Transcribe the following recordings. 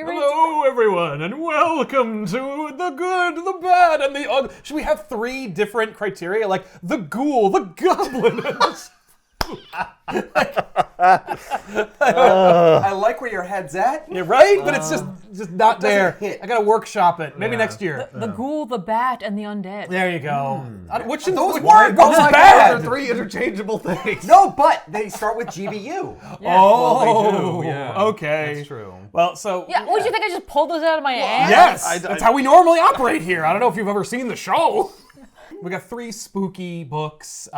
Hello, everyone, and welcome to the good, the bad, and the ugly. Should we have 3 different criteria, like the ghoul, the goblin, and the... I like where your head's at. Yeah, right? But it's just not there. Hit. I gotta workshop it. Maybe next year. The ghoul, the bat, and the undead. There you go. Which Those which words what's are bad? 3 interchangeable things. No, but they start with GBU. Oh, Well, they do, yeah. Okay. That's true. Well, so... Yeah, what, do you think I just pulled those out of my ass? Yes! That's how we normally operate here. I don't know if you've ever seen the show. We got 3 spooky books,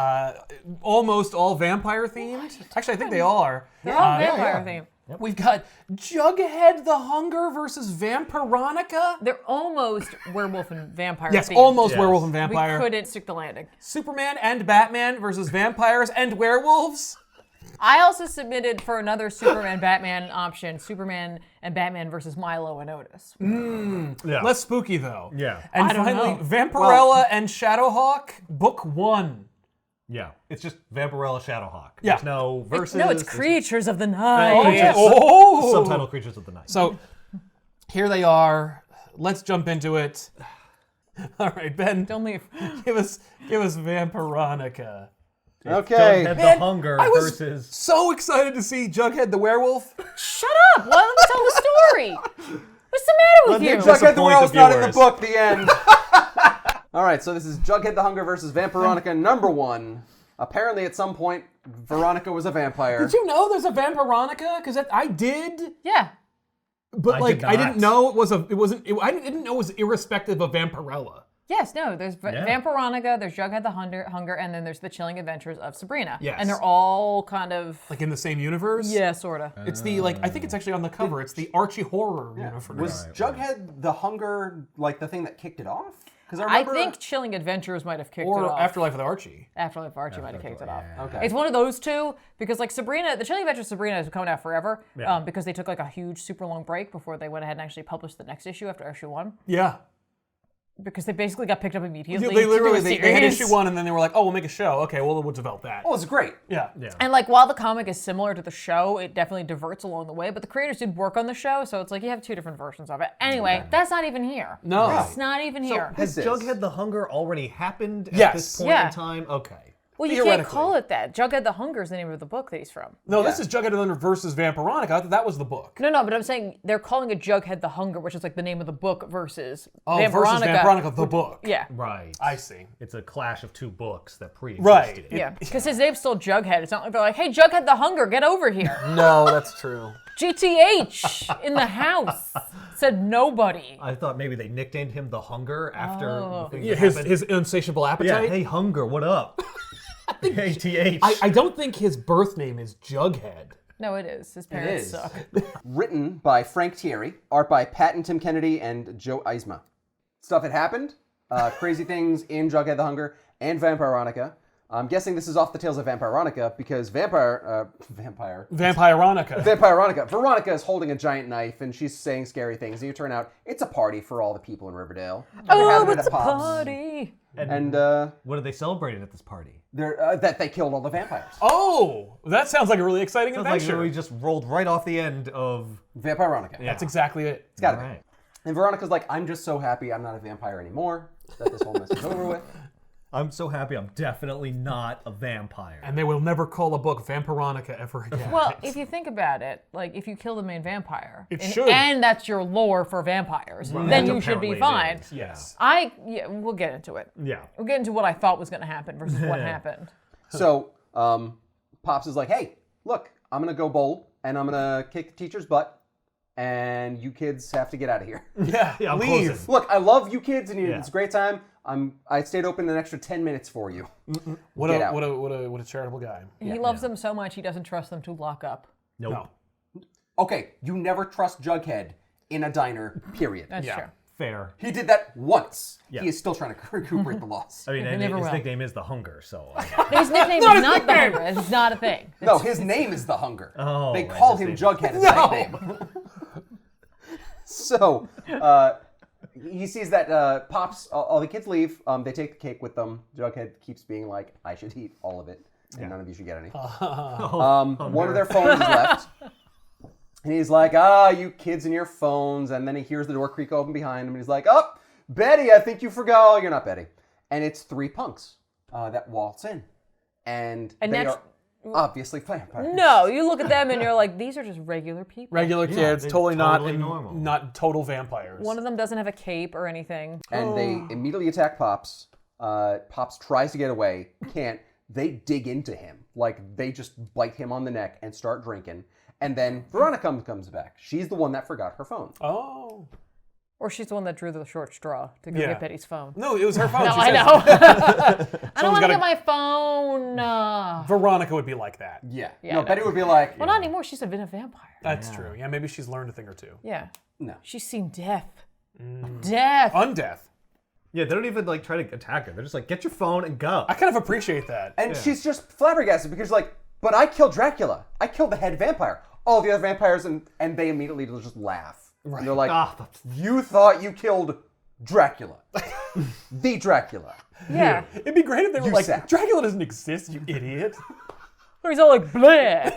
almost all vampire themed. Actually, I think they all are. They're all vampire themed. Yep. We've got Jughead the Hunger versus Vampironica. They're almost werewolf and vampire Yes, themed. almost werewolf and vampire. We couldn't stick the landing. Superman and Batman versus vampires and werewolves. I also submitted for another Superman Batman option, Superman and Batman versus Milo and Otis. Yeah. Less spooky though. Yeah. And I don't finally, know. Vampirella and Shadowhawk, book 1. Yeah. It's just Vampirella Shadowhawk. Yeah. There's no verses. No, it's creatures of the night. Oh, Creatures. Oh! Subtitle Creatures of the Night. So, here they are. Let's jump into it. All right, Ben, Don't leave. give us Vampironica. Okay. Jughead Man, the Hunger I was versus... so excited to see Jughead the werewolf. Shut up! Why don't you tell the story? What's the matter with you? Jughead Jughead the Werewolf's not in the viewers. book, the end. All right, so this is Jughead the Hunger versus Vampironica number 1. Apparently, at some point, Veronica was a vampire. Did you know there's a Vampironica? Because I did, Yeah. but I like did I didn't not. know I didn't know it was irrespective of Vampirella. Yes, no, there's Yeah. Vampironica, there's Jughead the Hunger, and then there's the Chilling Adventures of Sabrina. Yes. And they're all kind of... Like in the same universe. Yeah, sort of. It's the I think it's actually on the cover. It's the Archie horror universe. Was Jughead the Hunger like the thing that kicked it off? Because I think Chilling Adventures might have kicked it or off. Afterlife of the Archie. Afterlife of Archie might have kicked it off. Okay. It's one of those two, because like Sabrina, the Chilling Adventures of Sabrina has been coming out forever, Yeah. because they took like a huge, super long break before they went ahead and actually published the next issue after issue 1. Yeah. Because they basically got picked up immediately. They literally to do a they had series. issue 1 and then they were like, oh, we'll make a show. Okay, well we'll develop that. Oh, it's great. Yeah. Yeah. And like while the comic is similar to the show, it definitely diverts along the way. But the creators did work on the show, so it's like you have 2 different versions of it. Anyway, that's not even here. No. It's not even here. Has This is- Jughead the Hunger already happened at Yes. this point Yeah. in time? Okay. Well, you can't theoretically. call it that. Jughead the Hunger is the name of the book that he's from. No, this is Jughead the Hunger versus Vampironica. I thought that was the book. No, but I'm saying they're calling it Jughead the Hunger, which is like the name of the book versus Versus Vampironica, the book. Yeah. Right. I see. It's a clash of 2 books that pre-existed. Right. Yeah. Because his name's still Jughead. It's not like they're like, hey, Jughead the Hunger, get over here. No, that's true. GTH in the house said nobody. I thought maybe they nicknamed him the Hunger after the thing Yeah, that his happened. his insatiable Yeah, appetite. hey Hunger, what up? Hey TH. I don't think his birth name is Jughead. No, it is. His parents is. suck. Written by Frank Thierry, art by Pat and Tim Kennedy and Joe Eisma. Stuff had happened. Crazy things in Jughead the Hunger and Vampironica. I'm guessing this is off the Tales of Vampironica because Vampironica. Veronica is holding a giant knife and she's saying scary things. And you turn out it's a party for all the people in Riverdale. They're Oh, having it it's at a Pop's. party. And What are they celebrating at this party? that they killed all the vampires. Oh, that sounds like a really exciting Sounds like adventure. we just rolled right off the end of... Vampironica. That's exactly it. It's gotta be. Right. And Veronica's like, I'm just so happy I'm not a vampire anymore. That this whole mess is over with. I'm so happy I'm definitely not a vampire. And they will never call a book Vampironica ever again. Well, if you think about it, like if you kill the main vampire, should. and that's your lore for vampires, then you should be Apparently it fine. is, yes. We'll get into it. Yeah. We'll get into what I thought was going to happen versus what happened. So, Pops is like, hey, look, I'm going to go bold, and I'm going to kick the teacher's butt, and you kids have to get out of here. Yeah, Yeah, I'm leave. closing. Look, I love you kids, and Yeah. it's a great time. I stayed open an extra 10 minutes for you. What Get a out. what a charitable guy. He loves them so much he doesn't trust them to lock up. Nope. No. Okay, you never trust Jughead in a diner, period. That's Yeah. true. Fair. He did that once. Yeah. He is still trying to recuperate the loss. I mean, They and never his will. nickname is the Hunger, so... His nickname is not the Hunger. It's not a thing. No, his name is the Hunger. Oh, they right, call his him name- Jughead as a nickname. So, he sees that Pops, all the kids leave. They take the cake with them. Jughead keeps being like, I should eat all of it, and none of you should get any. One of their phones is left. And he's like, you kids and your phones. And then he hears the door creak open behind him. And he's like, Betty, I think you forgot. Oh, you're not Betty. And it's 3 punks that waltz in. And they are obviously vampires. No, you look at them and you're like, these are just regular people. Regular kids, they're totally normal. not total vampires. One of them doesn't have a cape or anything. And they immediately attack Pops. Pops tries to get away, can't. They dig into him. Like, they just bite him on the neck and start drinking. And then Veronica comes back. She's the one that forgot her phone. Oh. Or she's the one that drew the short straw to go Yeah. get Betty's phone. No, it was her phone. No, She I says- know. I don't want to gotta- get my phone. Veronica would be like that. Yeah. Yeah, No, I know. Betty would be like, Well, not anymore. She's been a vampire. That's true. Yeah, maybe she's learned a thing or two. Yeah. no. She's seen death. Death. Undeath. Yeah, they don't even like try to attack her. They're just like, get your phone and go. I kind of appreciate that. And she's just flabbergasted because she's like, but I killed Dracula. I killed the head vampire. All the other vampires, and they immediately just laugh. Right. And they're like, you thought you killed Dracula. The Dracula. Yeah. It'd be great if they were You like, sap. Dracula doesn't exist, you idiot. Or he's all like, bleh.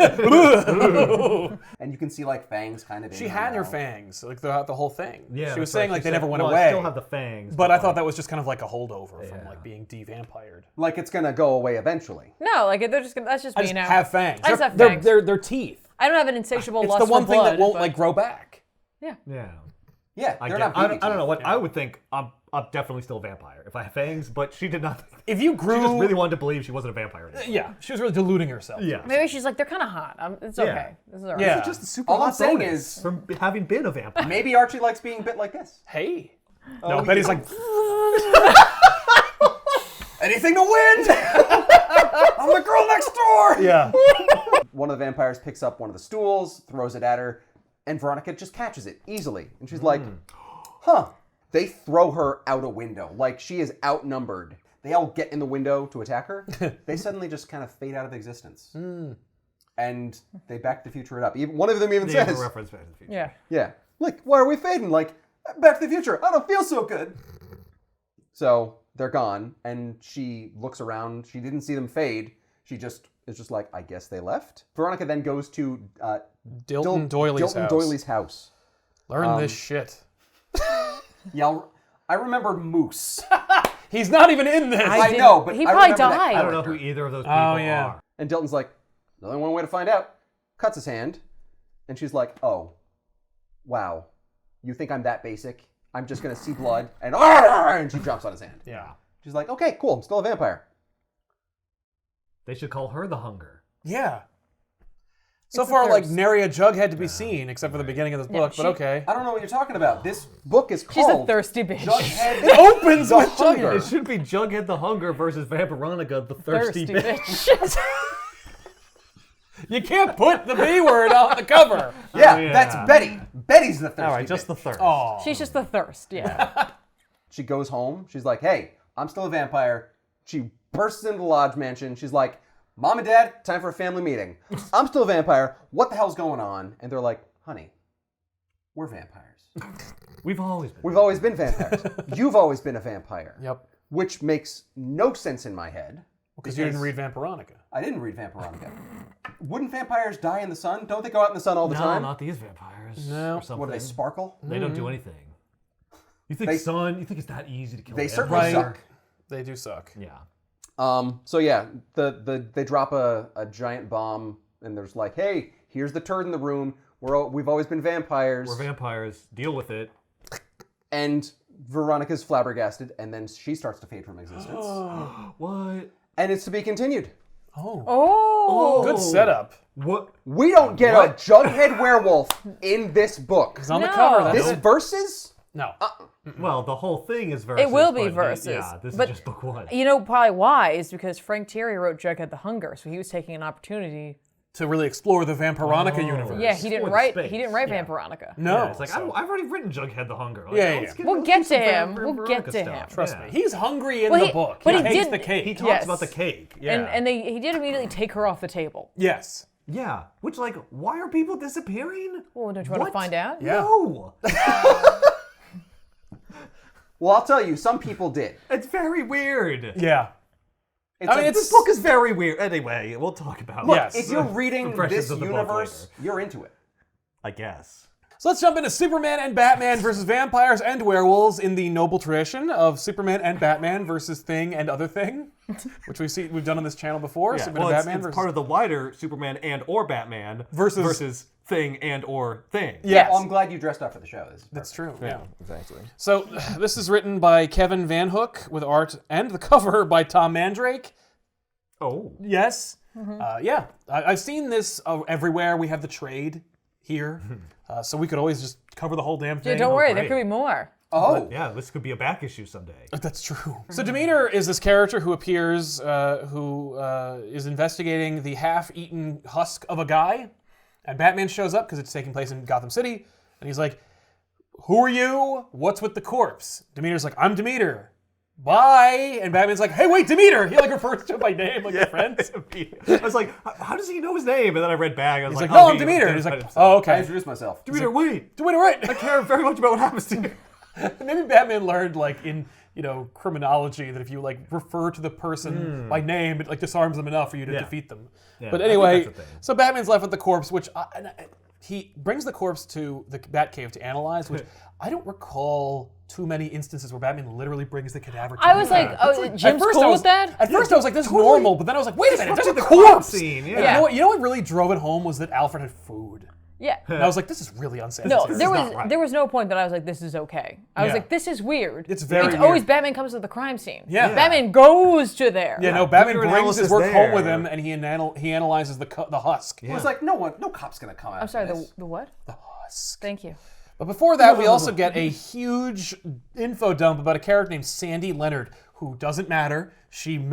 And you can see like fangs kind of in She had her mouth. fangs like throughout the whole thing. Yeah, she was that's right. saying like She they said, never went well, away. I still have the fangs. But I thought that was just kind of like a holdover from Yeah. like being de-vampired. Like it's gonna go away eventually. No, like they're just gonna, that's just I me just now. have fangs. I just have They're- fangs. They're teeth. I don't have an insatiable It's lust the one for thing blood, that won't but- like grow back. Yeah. Yeah. Yeah, I they're don't not baby know what teeth. I would think. I'm definitely still a vampire if I have fangs, but she did not. If you grew, She just really wanted to believe she wasn't a vampire anymore. yeah, she was really deluding herself. Yeah. Maybe she's like, they're kind of hot. It's Yeah. okay. This is all right. Yeah. It's just a super All I'm hot saying bonus is- from having been a vampire. Maybe Archie likes being bit like this. Hey. Oh, No, Betty's like, Anything to win! I'm the girl next door! yeah. One of the vampires picks up one of the stools, throws it at her, and Veronica just catches it easily. And she's like, huh. They throw her out a window. Like she is outnumbered. They all get in the window to attack her. They suddenly just kind of fade out of existence. And they Back to the Future it up. Even, one of them even They have says, a reference Back to the Future. Yeah. yeah, like, why are we fading? Like, Back to the Future, I don't feel so good. So they're gone, and she looks around. She didn't see them fade. She just is just like, I guess they left. Veronica then goes to Dilton Doiley's house. Doiley's house. Learn this shit. Yeah, I remember Moose. He's not even in this. I know, but he I probably remember that died. I don't know who character. either of those people Oh, yeah. are. And Dilton's like, there's only one way to find out. Cuts his hand, and she's like, oh, wow. You think I'm that basic? I'm just gonna see blood, and she jumps on his hand. Yeah. She's like, okay, cool, I'm still a vampire. They should call her the Hunger. Yeah. So It's a far, like, thirst. nary a jughead to be seen, except for the beginning of this book, she- but okay. I don't know what you're talking about. This book is She's a called thirsty bitch. Jughead It opens the with Hunger. It should be Jughead the Hunger versus Vampironica the Thirsty, bitch. You can't put the B word on the cover. Yeah, Oh, yeah. that's Betty. Betty's the thirsty All right, just bitch. the thirst. Oh. She's just the thirst, yeah. She goes home. She's like, hey, I'm still a vampire. She bursts into the lodge mansion. She's like, Mom and Dad, time for a family meeting. I'm still a vampire. What the hell's going on? And they're like, honey, we're vampires. We've always been. We've always been vampires. You've always been a vampire. Yep. Which makes no sense in my head. Because you didn't read Vampironica. I didn't read Vampironica. Wouldn't vampires die in the sun? Don't they go out in the sun all the No, time? not these vampires. No. Or something. What do they sparkle? They don't do anything. You think They- you think it's that easy to kill? They a certainly vampire? suck. They do suck. Yeah. So yeah, they drop a giant bomb, and there's like, hey, here's the turd in the room. We've always been vampires. We're vampires. Deal with it. And Veronica's flabbergasted, and then she starts to fade from existence. What? And it's to be continued. Oh. Oh. Good setup. What? We don't get a Jughead werewolf in this book. It's on the No. cover. That's This it. versus? No. Well, the whole thing is versus. It will be but versus. Yeah, this but is just book one. You know probably why is because Frank Thierry wrote Jughead the Hunger, so he was taking an opportunity. To really explore the Vampironica universe. Yeah, he didn't For the write. space. He didn't write Yeah. Vampironica. No. Yeah, it's like so- I've already written Jughead the Hunger. Like, Yeah, let's yeah. We'll let's get do some to him. Veronica We'll get to stuff. him. Trust Yeah. me. He's hungry in Well, the he- book. but he he hates did- the cake. He talks Yes. about the cake. Yeah. And he did immediately take her off the table. Yes. yeah. Which, like, why are people disappearing? Well, don't you want What? to find out? Yeah. No. Well, I'll tell you, some people did. It's very weird. Yeah. It's I mean, a- This book is very weird. Anyway, we'll talk about Yes. if you're reading Impressions this of the book universe, you're into it. I guess. So let's jump into Superman and Batman versus vampires and werewolves in the noble tradition of Superman and Batman versus Thing and Other Thing, which we've done on this channel before. Yeah. Superman Well, and it's, Batman it's versus part of the wider Superman and or Batman versus Thing and or Thing. Yes. Well, I'm glad you dressed up for the show. This is That's perfect. true. Yeah. Exactly. So this is written by Kevin Van Hook with art and the cover by Tom Mandrake. Oh. Yes. Yeah. I've seen this everywhere. We have the trade here. So we could always just cover the whole damn thing. Yeah, don't worry, great. there could be more. Oh. Yeah, this could be a back issue someday. That's true. So Demeter is this character who appears, who is investigating the half-eaten husk of a guy. And Batman shows up because it's taking place in Gotham City. And he's like, who are you? What's with the corpse? Demeter's like, I'm Demeter. Bye. And Batman's like, hey, wait, Demeter. He like refers to him by name, like they're friends. I was like, how does he know his name? And then I read back. I was He's like, oh, no, I'm he Demeter. And he's identified like, himself. oh, I okay. introduced myself. Demeter, wait. Demeter, right. I care very much about what happens to you. Maybe Batman learned, like, in, criminology, that if you, like, refer to the person by name, it, like, disarms them enough for you to defeat them. Yeah, But I think anyway, that's a thing. so Batman's left with the corpse, which he brings the corpse to the Batcave to analyze, which I don't recall too many instances where Batman literally brings the cadaver to I was him. like, oh, At Jim's first cool I was, with that? At first I was like, this is normal, but then I was like, wait a minute, there's a the corpse! crime scene, And yeah. you know what really drove it home was that Alfred had food. Yeah. And I was like, this is really No, unsanitary. there was no point that I was like, this is okay. I was Yeah. like, this is weird. It's very It's weird. always Batman comes to the crime scene. Yeah. Batman goes to there. Yeah, no, Batman Demeter brings his analysis work home with there. him, and he analyzes the husk. It was like, no cop's gonna come out. I'm sorry, of this. the what? The husk. Thank you. But before that, we also get a huge info dump about a character named Sandy Leonard, who doesn't matter. She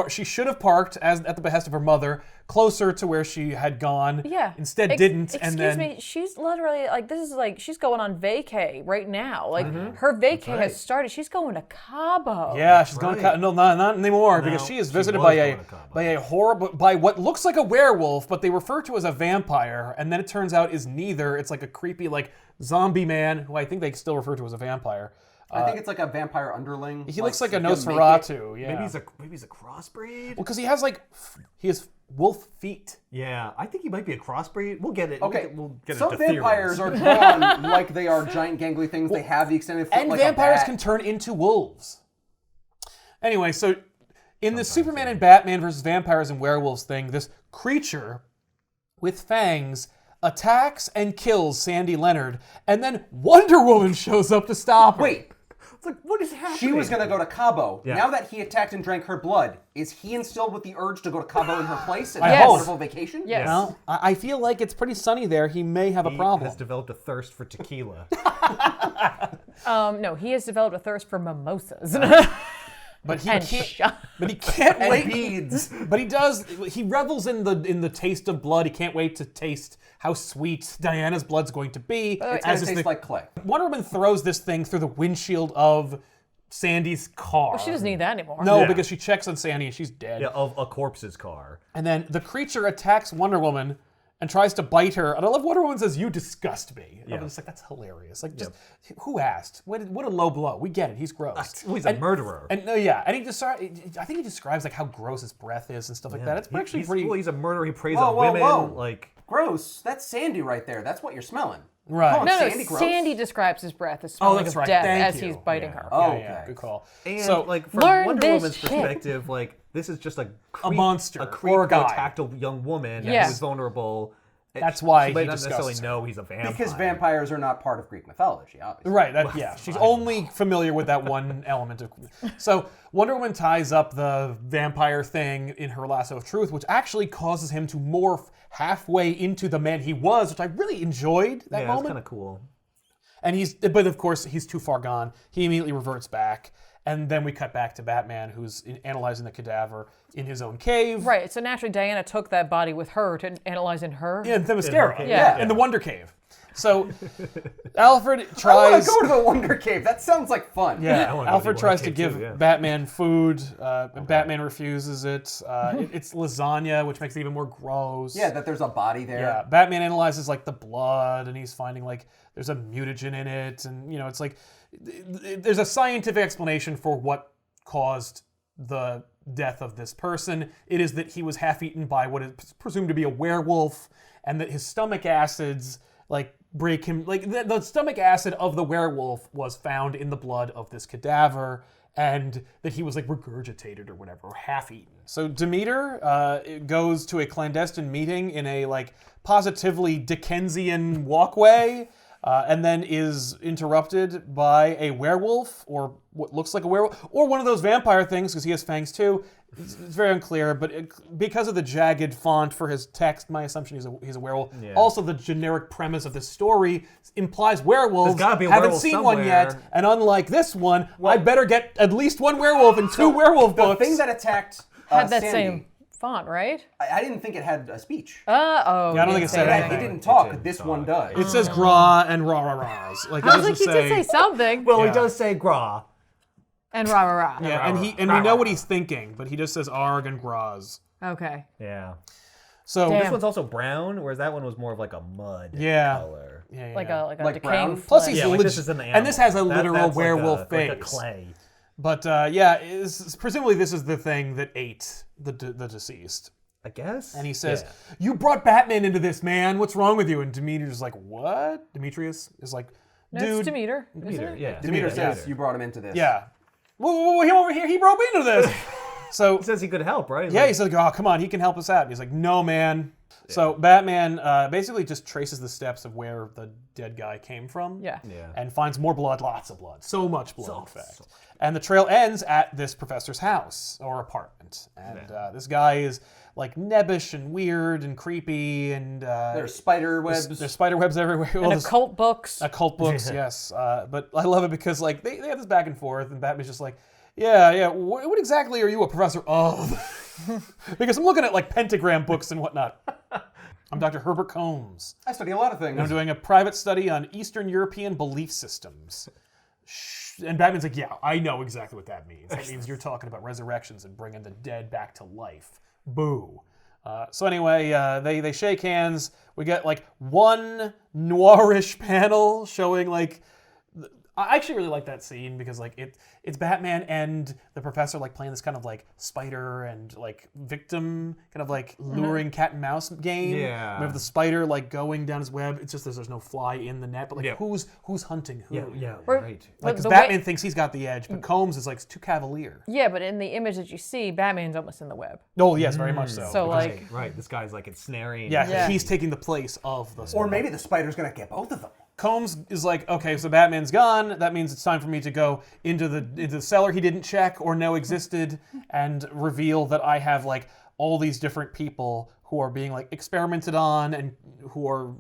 she should have parked at the behest of her mother, closer to where she had gone. Yeah. Instead, didn't. Excuse and then me, she's literally like, this is like, she's going on vacay right now. Like, her vacay has started. She's going to Cabo. yeah, she's going. Right. No, not anymore, because she is she visited was by going to Cabo. a horrible, by what looks like a werewolf, but they refer to as a vampire, and then it turns out is neither. It's like a creepy like zombie man, who I think they still refer to as a vampire. I think it's like a vampire underling. He looks like a if you make it- Nosferatu. Yeah. Maybe he's a crossbreed. Well, because he has wolf feet. Yeah, I think he might be a crossbreed. We'll get it. Okay, we'll get some into vampires theories. are drawn like they are giant gangly things. They have the extended foot And like vampires a bat. can turn into wolves. Anyway, so in the Superman and Batman versus vampires and werewolves thing, this creature with fangs attacks and kills Sandy Leonard, and then Wonder Woman shows up to stop her. Wait, It's like, what is happening? she was gonna go to Cabo. Yeah. Now that he attacked and drank her blood, is he instilled with the urge to go to Cabo in her place and I have hope. a wonderful vacation? Yes. Well, I feel like it's pretty sunny there. He may have a He problem. has developed a thirst for tequila. No, he has developed a thirst for mimosas. But he and can't. shot. But he can't And wait. beads. But he does. He revels in the taste of blood. He can't wait to taste how sweet Diana's blood's going to be. It's gonna as is taste the- like clay. Wonder Woman throws this thing through the windshield of Sandy's car. She doesn't need that anymore. No, Yeah. because she checks on Sandy and she's dead. Yeah, of a corpse's car. And then the creature attacks Wonder Woman and tries to bite her. And I love Wonder Woman says, "You disgust me." And I'm Yeah. just like, that's hilarious. Like, just who asked? What a low blow. We get it. He's gross. Well, he's a murderer. And yeah, and I think he describes like how gross his breath is and stuff like that. It's actually he's, pretty well, he's a murderer. He preys Whoa, on whoa, women. whoa. Like, Gross. That's Sandy right there. That's what you're smelling. right. Come on, No, Sandy, gross. Sandy describes his breath as smelling that's of right. death Thank as you. he's biting Yeah. her. Oh, Yeah, okay. good call. and So like from Learn Wonder this Woman's shit. perspective, like this is just a creep, monster a creep or a guy. who attacked a young woman Yeah. who was vulnerable. And That's why she might he not disgusts necessarily her. know he's a vampire. Because vampires are not part of Greek mythology, obviously. Right, yeah. She's only familiar with that one element of. So Wonder Woman ties up the vampire thing in her lasso of truth, which actually causes him to morph halfway into the man he was, which I really enjoyed that yeah, moment. it's kind of cool. And but of course he's too far gone. He immediately reverts back, and then we cut back to Batman, who's analyzing the cadaver in his own cave. Right, so naturally Diana took that body with her to analyze in her. In the mascara. cave. Yeah. In the Wonder Cave. So Alfred I want tries. to go to the Wonder Cave. That sounds like fun. Yeah, I wanna go Alfred to tries Wonder to Cave give too, yeah. Batman food. Batman refuses it. It's lasagna, which makes it even more gross. Yeah, that there's a body there. Yeah, Batman analyzes like the blood, and he's finding like there's a mutagen in it, and it's like there's a scientific explanation for what caused the death of this person. It is that he was half eaten by what is presumed to be a werewolf, and that his stomach acids like break him. Like the stomach acid of the werewolf was found in the blood of this cadaver, and that he was like regurgitated or whatever, or half-eaten. So Demeter goes to a clandestine meeting in a like positively Dickensian walkway, and then is interrupted by a werewolf, or what looks like a werewolf, or one of those vampire things, because he has fangs too. It's very unclear, but because of the jagged font for his text, my assumption he's a werewolf. Yeah. Also, the generic premise of this story implies werewolves. There's gotta be a haven't werewolf seen somewhere. one yet, and unlike this one, I better get at least one werewolf in two werewolf books. The thing that attacked Had that Sandy, same font, right? I didn't think it had a speech. Yeah, I don't think it said anything. It didn't talk. This one does. It says gra and rah rah rahs. Like, I was like, he did say something. Well, he does say gra. And rah rah rah. Yeah, and we know what he's thinking, but he just says arg and gras. Okay. Yeah. So Damn. This one's also brown, whereas that one was more of like a mud color. Yeah. Like a Like decaying brown? Plus flesh. he's Yeah, like leg- this is in the and this has a animal. literal That's werewolf like face. like a clay. But presumably this is the thing that ate the deceased. I guess. And he says, "You brought Batman into this, man. What's wrong with you?" And Demeter's like, "What?" Demetrius is like, No, "Dude, it's Demeter. Demeter, yeah. Demeter says you brought him into this. yeah, whoa, him over here. He brought me into this." So He says he could help, right? He's yeah, like, he's like, "Oh, come on, he can help us out." And he's like, "No, man." So Batman basically just traces the steps of where the dead guy came from. Yeah. And finds more blood, lots of blood, so much blood, in fact. And the trail ends at this professor's house or apartment. And this guy is like nebbish and weird and creepy, and There's spider webs. there's spider webs everywhere. And occult books. Occult books, yes. But I love it because like they have this back and forth, and Batman's just like, yeah. What exactly are you a professor of? Because I'm looking at like pentagram books and whatnot. I'm Dr. Herbert Combs. I study a lot of things. I'm doing a private study on Eastern European belief systems. And Batman's like, yeah, I know exactly what that means. That means you're talking about resurrections and bringing the dead back to life. Boo. So anyway, they shake hands. We get like one noirish panel showing like... I actually really like that scene because like it's Batman and the professor like playing this kind of like spider and like victim kind of like luring cat and mouse game. Yeah. We have the spider like going down his web. It's just there's no fly in the net, but like who's hunting who? Yeah, Right. right. Like, 'cause the Batman thinks he's got the edge, but Combs is like too cavalier. Yeah, but in the image that you see, Batman's almost in the web. Oh yes, very much so. So like, Right, this guy's like ensnaring. yeah, he's taking the place of the spider. Or maybe the spider's gonna get both of them. Combs is like, okay, so Batman's gone. That means it's time for me to go into the cellar he didn't check or know existed, and reveal that I have like all these different people who are being like experimented on and who are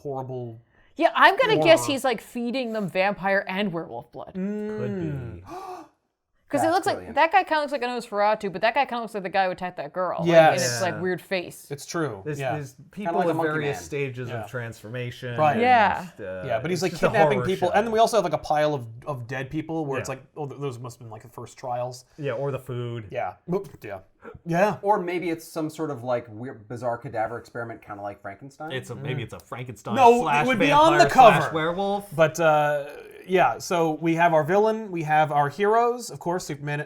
horrible. yeah, I'm gonna guess Horror. he's like feeding them vampire and werewolf blood. Could be. Because it That's looks brilliant. like that guy kind of looks like a Nosferatu, but that guy kind of looks like the guy who attacked that girl. Yes. Like, and it's like Yeah. weird face. It's true. There's people like a in monkey various man. stages Yeah. of transformation. Right. and, Yeah. Yeah, but he's it's like just a kidnapping horror people, show. and then we also have like a pile of dead people where it's Yeah. like, oh, those must have been like the first trials. Yeah, or the food. Yeah, yeah. Or maybe it's some sort of like weird, bizarre cadaver experiment, kind of like Frankenstein. Maybe it's a Frankenstein No, slash it would be vampire on the cover. slash werewolf. But yeah, so we have our villain, we have our heroes, of course, Batman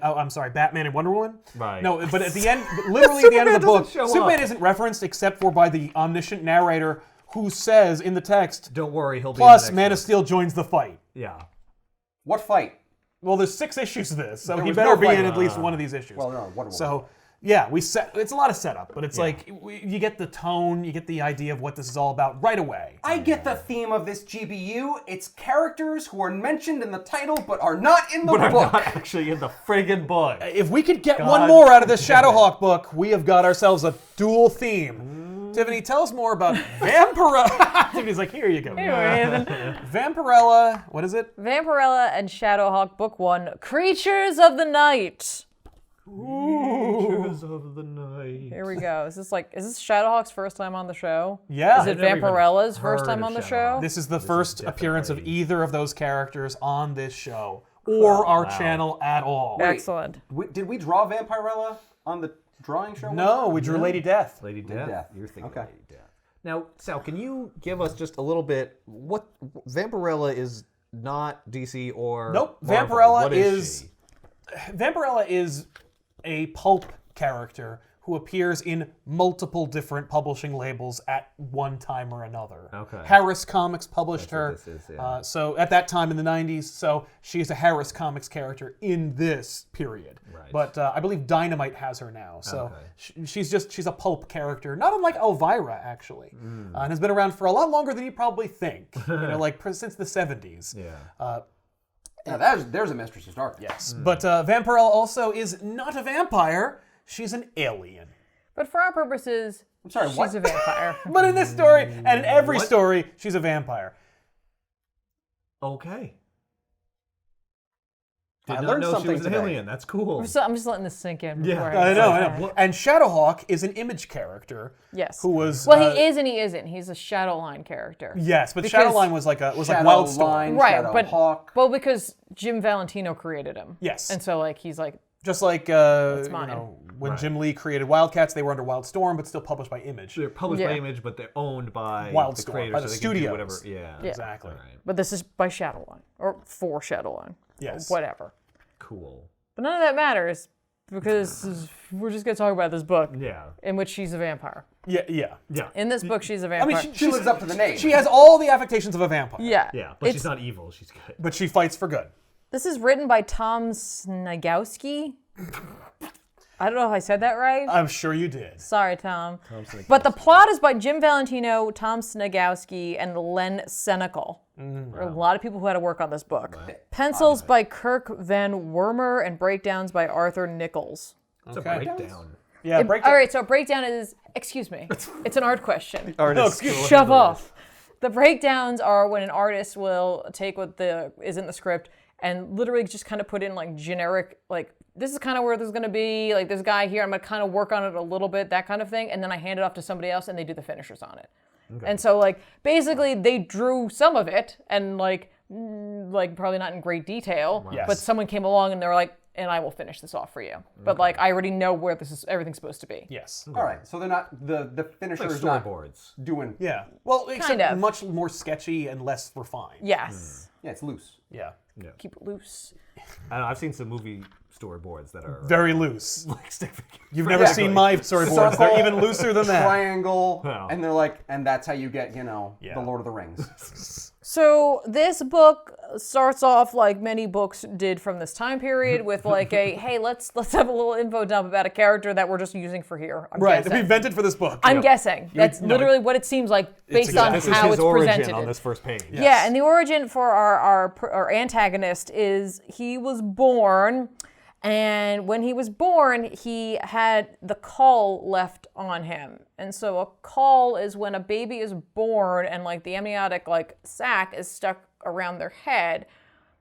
and Wonder Woman. Right. No, but at the end, literally at the end of the book, doesn't show Superman up. isn't referenced except for by the omniscient narrator who says in the text, Don't worry, he'll be plus in the next Man one. of Steel joins the fight. Yeah. What fight? Well, there's 6 issues of this, so There he was better no be fight. in at least one of these issues. Well, no, Wonder Woman. So, yeah, it's a lot of setup, but it's like, you get the tone, you get the idea of what this is all about right away. I get the theme of this GBU. It's characters who are mentioned in the title but are not in the But I'm book. not actually in the friggin' book. If we could get God one more out of this damn it. Shadowhawk book, we have got ourselves a dual theme. Tiffany, tell us more about Vampirella. Tiffany's like, here you go. Anyway, Vampirella, what is it? Vampirella and Shadowhawk Book 1, Creatures of the Night. Creatures of the night. Here we go. Is this Shadowhawk's first time on the show? Yeah. Is it I've never even Vampirella's first heard time of on the Shadowhawk. show? This is the first is appearance of definitely- either of those characters on this show or our wow. channel at all. Excellent. Did we draw Vampirella on the drawing show? No, we drew Lady Death. Lady Death. Death. You're thinking Okay. Lady Death. Now, Sal, can you give us just a little bit? What Vampirella is not DC or Nope. Marvel. Vampirella What is she? Vampirella is a pulp character who appears in multiple different publishing labels at one time or another. Okay. Harris Comics published That's what her. this is, yeah. So at that time in the 90s, so she's a Harris Comics character in this period. Right. But I believe Dynamite has her now. So Okay. she's a pulp character, not unlike Elvira, actually. And has been around for a lot longer than you probably think. Like since the 70s. Yeah. Now there's a Mistress of Darkness. Yes. But Vampirella also is not a vampire. She's an alien. But for our purposes, sorry, she's what? a vampire. But in this story, and in every What? story, she's a vampire. Okay. I Did not learned know she something was an today. alien. That's cool. I'm just letting this sink in. Yeah. Before I know, I say know. it. And Shadowhawk is an Image character. Yes. Who was Well, he is and he isn't. He's a Shadowline character. Yes, but Because- Shadowline was like Shadow Wildstorm. Line, Right, Shadow but Hawk. well, because Jim Valentino created him. Yes. And so like he's like, Just like mine. when Jim Lee created Wildcats, they were under Wildstorm, but still published by Image. They're published by Yeah. Image, but they're owned by Wildstorm, the creators, by so the they can do studios. whatever. Yeah. Yeah. Exactly. All right. but this is by Shadowline or for Shadowline. Yes. Whatever. Cool. But none of that matters because we're just gonna talk about this book Yeah. in which she's a vampire. Yeah, yeah. Yeah. In this book, she's a I vampire. mean, She lives up to the name. She has all the affectations of a vampire. yeah. Yeah. But she's It's- not evil. She's good. But she fights for good. This is written by Tom Snagowski. I don't know if I said that right. I'm sure you did. Sorry, Tom. But the plot is by Jim Valentino, Tom Snagowski, and Len Senecal. There are a lot of people who had to work on this book. Pencils by Kirk Van Wormer and breakdowns by Arthur Nichols. It's a Okay. breakdown. Yeah, break All right, so a breakdown is, excuse me, it's an art question. excuse me. Shove off. The breakdowns are when an artist will take what is in the script and literally just kind of put in like generic, like, this is kind of where this is going to be, like this guy here, I'm going to kind of work on it a little bit, that kind of thing, and then I hand it off to somebody else and they do the finishers on it. Okay. And so like basically they drew some of it and like probably not in great detail, Yes. but someone came along and they were like, and I will finish this off for you. But like I already know where everything's supposed to be. Yes. All right, so they're not the Like finisher's not storyboards. doing. Yeah. Well, except Kind of. much more sketchy and less refined. Yes. Yeah, it's loose. Yeah. Keep it loose. I don't know, I've seen some movie storyboards that are Very loose. like stick figure. You've never Exactly. seen my storyboards. They're even looser than that. Triangle, Wow. and they're like, and that's how you get, Yeah. the Lord of the Rings. So this book starts off like many books did from this time period with like a, hey, let's have a little info dump about a character that we're just using for here. I'm Right. guessing. We invented for this book. I'm guessing. That's no, literally what it seems like based on This is how his it's origin presented. on this first page. Yeah, and the origin for our antagonist is he was born, and when he was born, he had the caul left on him. And so a caul is when a baby is born and like the amniotic like sac is stuck around their head.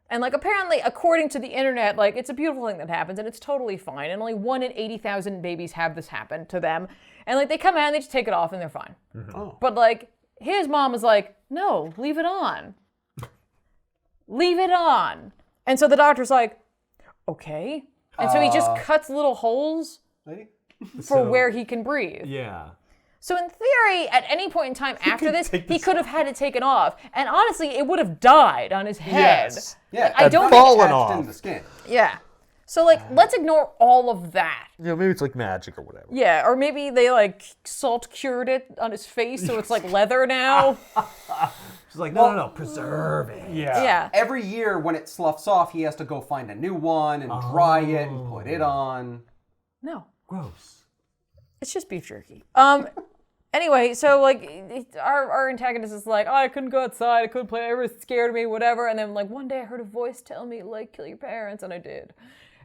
And like apparently, according to the internet, like it's a beautiful thing that happens and it's totally fine. And only 1 in 80,000 babies have this happen to them. And like they come out and they just take it off and they're fine. Oh. But like his mom was like, no, leave it on. Leave it on. And so the doctor's like, okay. And so he just cuts little holes Lady? for where he can breathe. Yeah. So in theory, at any point in time after could this, take he this could have had it taken off. And honestly, it would have died on his head. Yes. Yeah, Like, I don't it's think- fallen attached off. in the skin. Yeah. So like, let's ignore all of that. Yeah, maybe it's like magic or whatever. Yeah, or maybe they like salt cured it on his face so it's like leather now. She's like, no, preserve it. Yeah. Yeah. Every year when it sloughs off, he has to go find a new one and dry it and put it on. No. Gross. It's just beef jerky. Anyway, so like our antagonist is like, oh, I couldn't go outside, I couldn't play, everyone scared me, whatever. And then like one day I heard a voice tell me like, kill your parents, and I did.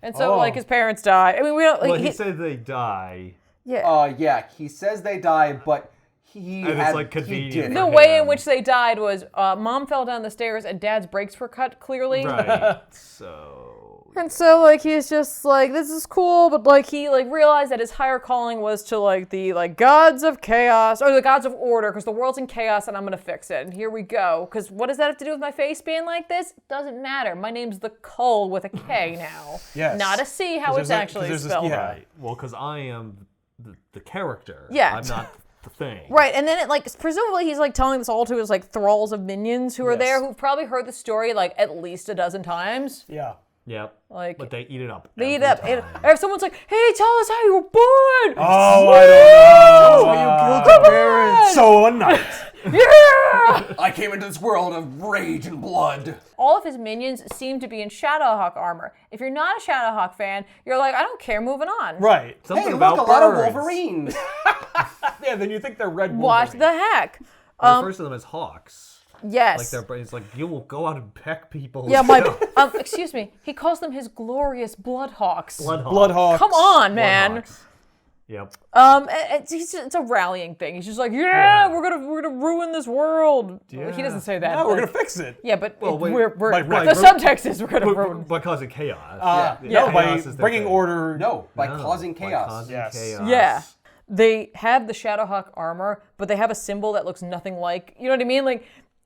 And so like his parents die. I mean, we don't like. Well, he said they die. Yeah. Yeah, he says they die, but he And it's, had, like, he convenient did it. the way in which they died was mom fell down the stairs and dad's brakes were cut clearly. Right. So. And so like he's just like, this is cool, but like he like realized that his higher calling was to like the like gods of chaos or the gods of order, because the world's in chaos and I'm gonna fix it. And here we go. Because what does that have to do with my face being like this? Doesn't matter. My name's the Cull with a K now. Yes. Not a C, how 'Cause it's there's actually there's spelled. yeah. Right. Well, because I am the character. Yeah. I'm not the thing. Right, and then it like presumably he's like telling this all to his like thralls of minions who are Yes. there, who've probably heard the story like at least a dozen times. Yeah. Yep. Like, but they eat it up. they eat every up. time. If someone's like, "Hey, tell us how you were born." Oh, I don't know. You killed your parents. So one night. Yeah. I came into this world of rage and blood. All of his minions seem to be in Shadowhawk armor. If you're not a Shadowhawk fan, you're like, I don't care, moving on. Right. Something Hey, about look, a lot of birds. Wolverines. Yeah, then you think they're red What Wolverine. the heck? He refers to them as hawks. Yes. Like it's like you will go out and peck people. Yeah, excuse me. He calls them his glorious Bloodhawks. Bloodhawks. Come on, man. Bloodhawks. Yep. It's a rallying thing. He's just like, yeah, we're gonna ruin this world. Yeah. He doesn't say that. No, we're but- gonna fix it. Yeah, but wait, we're like, right, the subtext is we're gonna ruin. By causing chaos. No, by Chaos is their bringing thing. order. No, by No, causing by chaos. causing Yes. chaos. Yeah. They have the Shadowhawk armor, but they have a symbol that looks nothing like. You know what I mean? Like,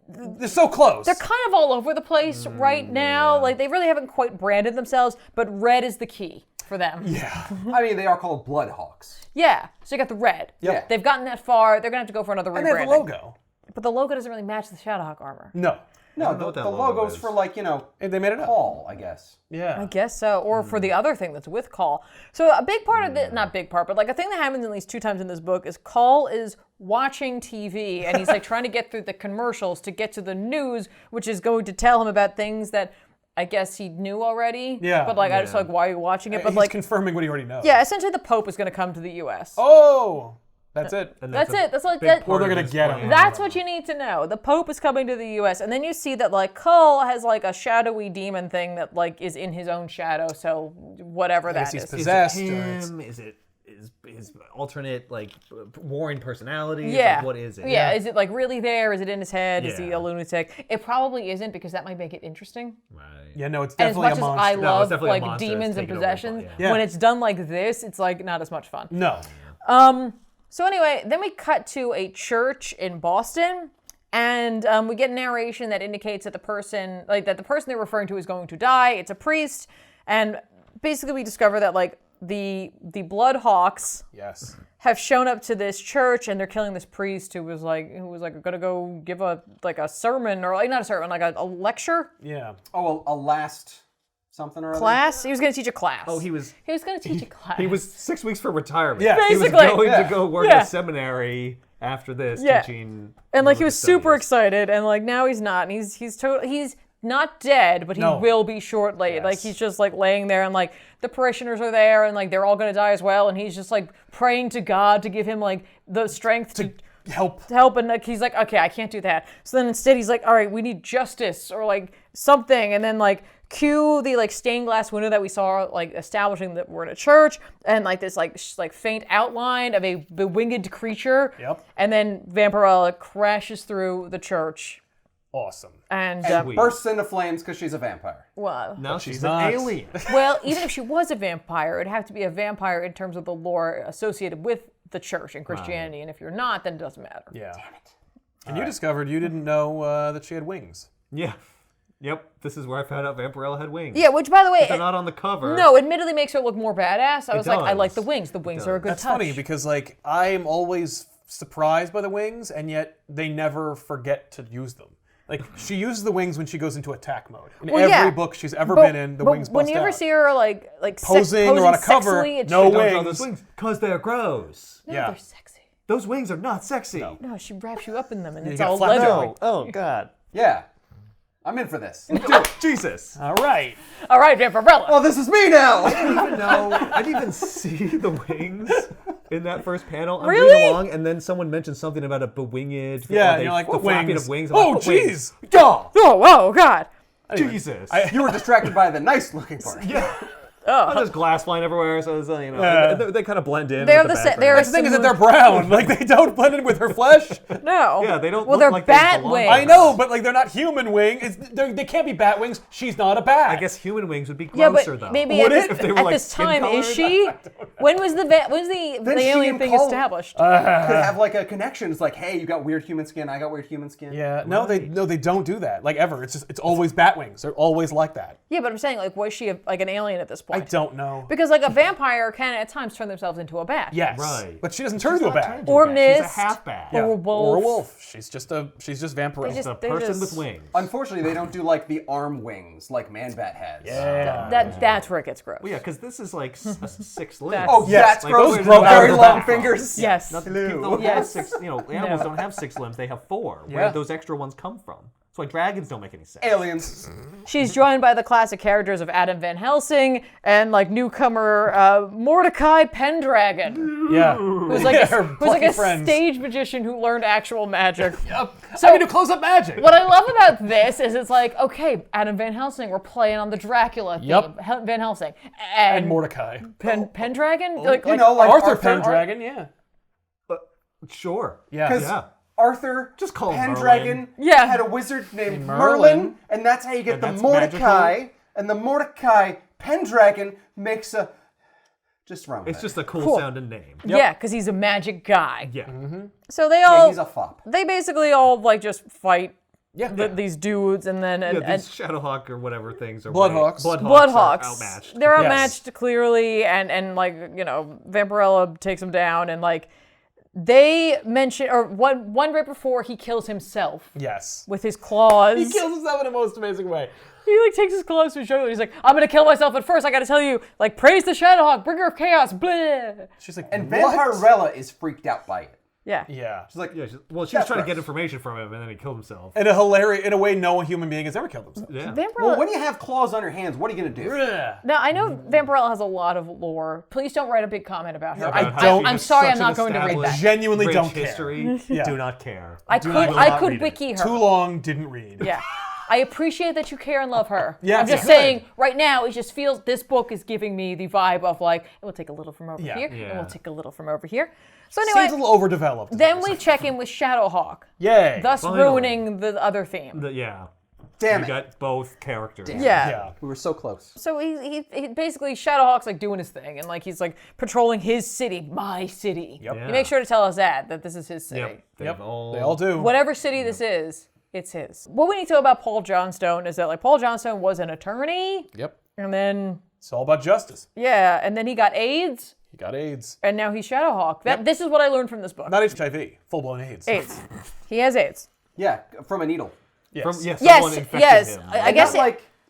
They're so close. they're kind of all over the place right now. Like, they really haven't quite branded themselves, but red is the key for them. Yeah. I mean, they are called Bloodhawks. Yeah. So you got the red. Yep. They've gotten that far. They're gonna have to go for another rebranding. And they have a logo. But the logo doesn't really match the Shadowhawk armor. No. No, don't know the, what that the logo logo's is. for, like, you know, And they made it up. Paul, I guess. Yeah. I guess so, or for the other thing that's with Call. So a big part of it, not big part, but like a thing that happens at least 2 times in this book is Call is watching TV and he's like trying to get through the commercials to get to the news, which is going to tell him about things that I guess he knew already. Yeah. But like I just like, why are you watching it? But He's like, confirming what he already knows. yeah, essentially the Pope is going to come to the U.S. Oh, that's it. And That's a it. That's like big that. part Well, they're of gonna his get him. plan. That's what you need to know. The Pope is coming to the U.S. And then you see that like Cull has like a shadowy demon thing that like is in his own shadow. So whatever that he's is. possessed. Is it or it's- him? Is it his alternate like warring personalities? Yeah. Like, what is it? Yeah. Is it like really there? Is it in his head? Is he Yeah. a lunatic? It probably isn't because that might make it interesting. Right. Yeah, no, it's And as definitely much a as monster. I No, it's love definitely a like monster. It's demons and taken over by- possessions, yeah. when it's done like this, it's like not as much fun. No. So anyway, then we cut to a church in Boston, and we get a narration that indicates that the person they're referring to is going to die. It's a priest, and basically we discover that like the Bloodhawks Yes. have shown up to this church and they're killing this priest who was like gonna go give a sermon, or like not a sermon, like a lecture Yeah. Oh, a last something or other? class. He was gonna teach a class. Oh, he was gonna teach a class. he was 6 weeks for retirement. Yeah. He was Basically. going Yeah. to go work Yeah. at a seminary after this, Yeah. teaching. And like he was religious super studies. excited, and like now he's not, and he's not dead, but he No. will be shortly. Yes. Like he's just like laying there, and like the parishioners are there, and like they're all gonna die as well, and he's just like praying to God to give him like the strength to Help. help, and like he's like, okay, I can't do that. So then instead he's like, all right, we need justice or like something, and then like cue the like stained glass window that we saw like establishing that we're in a church, and like this like faint outline of a bewinged creature. Yep. And then Vampirella crashes through the church, Awesome. and And bursts into flames because she's a vampire. well, Now she's she's an not. alien. well, even if she was a vampire, it'd have to be a vampire in terms of the lore associated with the church and Christianity. And if you're not, then it doesn't matter. Yeah. Damn it. And you discovered you didn't know that she had wings. Yeah. Yep. This is where I found out Vampirella had wings. Yeah, which by the way, They're not on the cover. no, admittedly makes her look more badass. I was like, I does. like the wings. The wings are a good That's touch. funny because like I'm always surprised by the wings, and yet they never forget to use them. Like she uses the wings when she goes into attack mode. In Well, every yeah. book she's ever been in, the wings bust when you ever out. see her like Posing or on a cover, sexily, it's no Don't wings. draw those wings because they're gross. No, Yeah. they're sexy. Those wings are not sexy. No, she wraps you up in them, and you it's gotta all flap leathery. down. Oh God. Yeah. I'm in for this. Jesus. All right. All right, Vampirella. Oh, this is me now! No, I didn't even see the wings in that first panel. I'm Really? reading along, and then someone mentioned something about a bewinged. Yeah, or and you're like, the what flapping wings? of wings. Oh, What wings? jeez. Duh! Oh, God. Jesus. You were distracted by the nice looking part. yeah. Oh. There's glass flying everywhere, so it's, you know, Yeah. and they kind of blend in. They're with the the sa- they're That's the thing is that they're brown. Like they don't blend in with her flesh. No. Yeah, they don't Well, look they're like they bat belong. wings. I know, but like they're not human wings. They can't be bat wings. She's not a bat. I guess human wings would be Yeah, grosser, but though. maybe Would at, it? this, If they were, at like, this time, is skin-colored? she? When was the she alien and thing Cole- established? Could have like a connection. It's like, hey, you got weird human skin, I got weird human skin. Yeah. No, they don't do that. Like ever. It's always bat wings. They're always like that. Yeah, but I'm saying, like, was she like an alien at this point? I don't know. Because like a vampire can at times turn themselves into a bat. Yes. Right. But she doesn't turn into a bat. Or She's a mist. half bat. Yeah. Or a wolf. Or a wolf. She's just Vampirella. It's a They're person just- with wings. Unfortunately, they don't do like the arm wings like Man-Bat has. Yeah. That's where it gets gross. Well, yeah, because this is like a 6 limbs. That's- Oh, Yes, that's like gross. those grow out Very of the long back. fingers. Yes. People don't Yes. have 6. Animals No. don't have 6 limbs; they have 4. Where Yeah. did those extra ones come from? That's why dragons don't make any sense. Aliens. She's joined by the classic characters of Adam Van Helsing and like newcomer Mordecai Pendragon, Yeah. who's like her who's like plucky a friends. stage magician who learned actual magic. Yep. So I can do close-up magic. What I love about this is it's like, okay, Adam Van Helsing, we're playing on the Dracula theme. Yep. Van Helsing And Mordecai. Pendragon, You know, like Arthur Pendragon, yeah. Sure. Yeah. Yeah. Arthur Just call him Pendragon Yeah. had a wizard named Merlin. Merlin, and that's how you get And the that's Mordecai. magical. And the Mordecai Pendragon makes a. Just wrong. It's just a cool, Cool. sounding name. Yeah, because he's a magic guy. Yeah. So they Yeah, all he's a fop. they basically all like just fight Yeah. these dudes and then Yeah, and these Shadowhawk or whatever things are Bloodhawks. Bloodhawks. are outmatched. They're Yes. outmatched clearly, and like Vampirella takes them down, and like they mention or one right before he kills himself Yes. with his claws. He kills himself in the most amazing way. He like takes his claws to his shoulder. He's like, "I'm gonna kill myself, but first I gotta tell you, like, praise the Shadowhawk, bringer of chaos." Blah. She's like, And what? Vampirella is freaked out by it. Yeah. Yeah. She's like, Yeah, she was That's trying to gross. get information from him, and then he killed himself. In a way no human being has ever killed himself. Yeah. Vampirella. well, when you have claws on your hands, what are you gonna do? Yeah. Now I know Vampirella has a lot of lore. Please don't write a big comment about her. I About how don't- she I'm has sorry, such I'm not an going to read that. established Genuinely rich don't care. history. Yeah. Do not care. I Do could not read it. wiki her. Too long, didn't read. Yeah. I appreciate that you care and love her. Yeah, I'm just good. saying, right now, it just feels, this book is giving me the vibe of like, we'll take a little from over Yeah. here, and Yeah. we'll take a little from over here. So Seems a anyway, little overdeveloped. then we check in with Shadowhawk, Yay. thus Finally. ruining the other theme. Yeah. Damn You it. got both characters. Damn. Yeah. Yeah. We were so close. So he basically, Shadowhawk's like doing his thing, and like he's like patrolling his city, my city. Yep. Yeah. He makes sure to tell us that this is his city. Yep. Yep. They've all- They all do. Whatever city this is, it's his. What we need to know about Paul Johnstone is that like Paul Johnstone was an attorney, Yep. and then It's all about justice. yeah, and then he got AIDS, He got AIDS. and now he's Shadowhawk. This is what I learned from this book. Not HIV. Full-blown AIDS. AIDS. He has AIDS. Yeah, from a needle. Yes. From, yeah, Yes, someone infected yes. him. I guess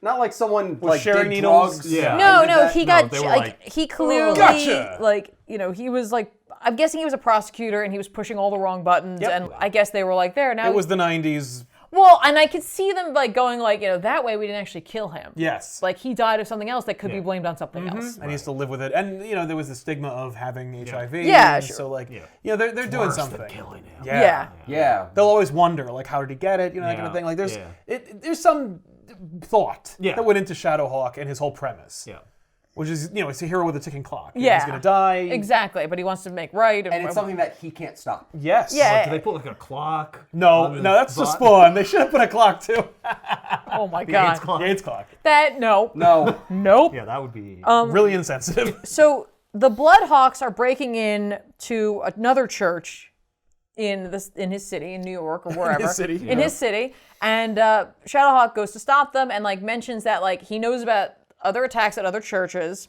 Not like someone like sharing did needles? drugs. Yeah. no, and did no, that. he No, got they were like like, he clearly Gotcha. like he was like I'm guessing he was a prosecutor and he was pushing all the wrong buttons, Yep. and I guess they were like there now. It was the 90s. well, and I could see them like going like that way we didn't actually kill him. Yes. Like he died of something else that could be Yeah. blamed on something else. And he has to live with it. And, there was the stigma of having HIV. Yeah, and sure. So, like, Yeah. they're doing Worse than something. killing him. Yeah. Yeah. They'll always wonder, like, how did he get it? That kind of Yeah. thing. Like, there's Yeah. there's some thought Yeah. that went into Shadowhawk and his whole premise. Yeah. Which is, it's a hero with a ticking clock. Yeah. He's going to die. Exactly, but he wants to make right. And it's something that he can't stop. Yes. Yeah. Do they put like a clock? No, on the that's the bot- Spawn. They should have put a clock, too. Oh my The god. AIDS clock. The AIDS clock. That no. No. Nope. Yeah, that would be. Really insensitive. So the Bloodhawks are breaking in to another church in his city in New York or wherever. his city, In yeah. his city, and Shadowhawk goes to stop them and like mentions that like he knows about other attacks at other churches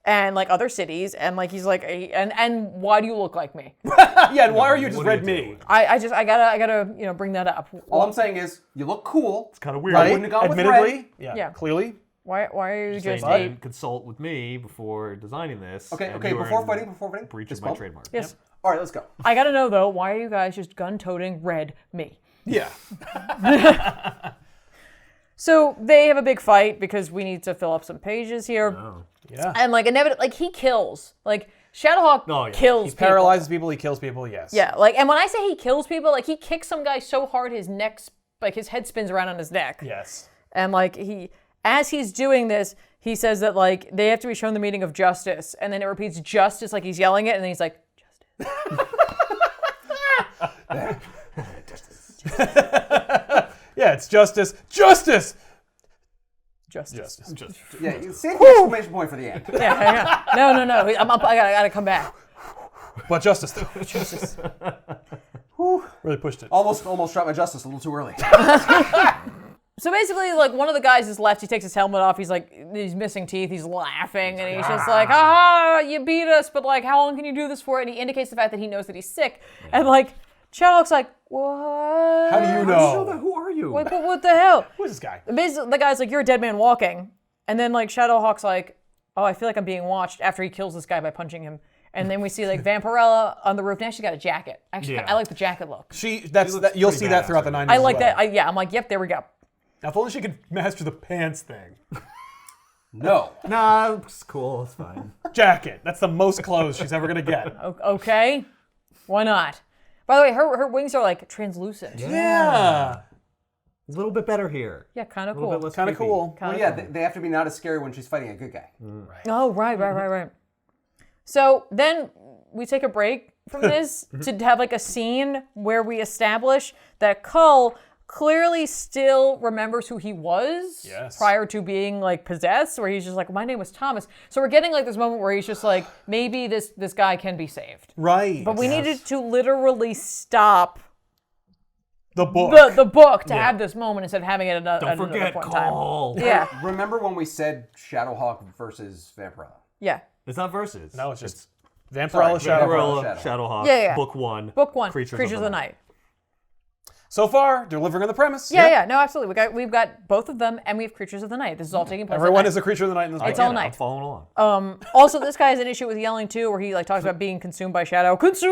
and like other cities, and like he's like and why do you look like me? Yeah, and why are you just What are you red me? doing? I gotta bring that up. All I'm saying is, you look cool. It's kind of weird. I Right? wouldn't have gone with Admittedly. red. Yeah. Clearly. Why are you Saying just you a didn't consult with me before designing this. Okay, and okay, you were before in fighting, breach fist of my bump. trademark. yes? All right, let's go. I gotta know though, why are you guys just gun-toting red me? Yeah. So they have a big fight because we need to fill up some pages here. Oh. Yeah. And like inevitably, like he kills. Like Shadowhawk Oh, yeah. kills He people. paralyzes people, he kills people, yes. Yeah, like, and when I say he kills people, like he kicks some guy so hard his neck's like his head spins around on his neck. Yes. And like as he's doing this, he says that like they have to be shown the meaning of justice, and then it repeats justice like he's yelling it, and then he's like Yeah, it's justice. Justice! justice. Justice. Yeah, you save the exclamation point for the end. Yeah. No. I'm up. I gotta come back. But justice, though. Justice. Really pushed it. Almost shot my justice a little too early. So basically, like, one of the guys is left. He takes his helmet off. He's like, he's missing teeth. He's laughing, and he's just like, "Ah, you beat us, but like, how long can you do this for?" And he indicates the fact that he knows that he's sick. And like, Shadowhawk's like, "What? How do you know? Who are you? Like, what the hell?" Who is this guy? Basically, the guy's like, "You're a dead man walking," and then like Shadowhawk's like, "Oh, I feel like I'm being watched," after he kills this guy by punching him. And then we see like Vampirella on the roof. Now she's got a jacket. Actually, I like the jacket look. You'll see that throughout the 90s. I like as well. that. I'm like, yep, there we go. Now, if only she could master the pants thing. No. Nah, it's cool. It's fine. Jacket. That's the most clothes she's ever gonna get. Okay, why not? By the way, her wings are like translucent. Yeah. A little bit better here. Yeah, kind of A little cool. bit less Kind of creepy. cool. Well, yeah, they have to be not as scary when she's fighting a good guy. Oh, right. So then we take a break from this to have like a scene where we establish that Cull clearly still remembers who he was prior to being like possessed, where he's just like, my name was Thomas. So we're getting like this moment where he's just like, maybe this guy can be saved. Right. But we needed to literally stop the book. the book to have this moment instead of having it at another Don't forget, point in time. Call. Yeah. Remember when we said Shadowhawk versus Vampirella? Yeah. It's not versus. No, it's just Vampirella, Sorry, Shadowhawk. Vampirella, Shadowhawk. Yeah. Book 1. Book 1. Creatures of the Night. So far, delivering on the premise. Yeah, no, absolutely. We've got both of them, and we have Creatures of the Night. This is all taking place. Everyone at night. is a creature of the night in this It's book. all I'm night. following along. Also, this guy has an issue with yelling too, where he like talks about being consumed by shadow. Consumed.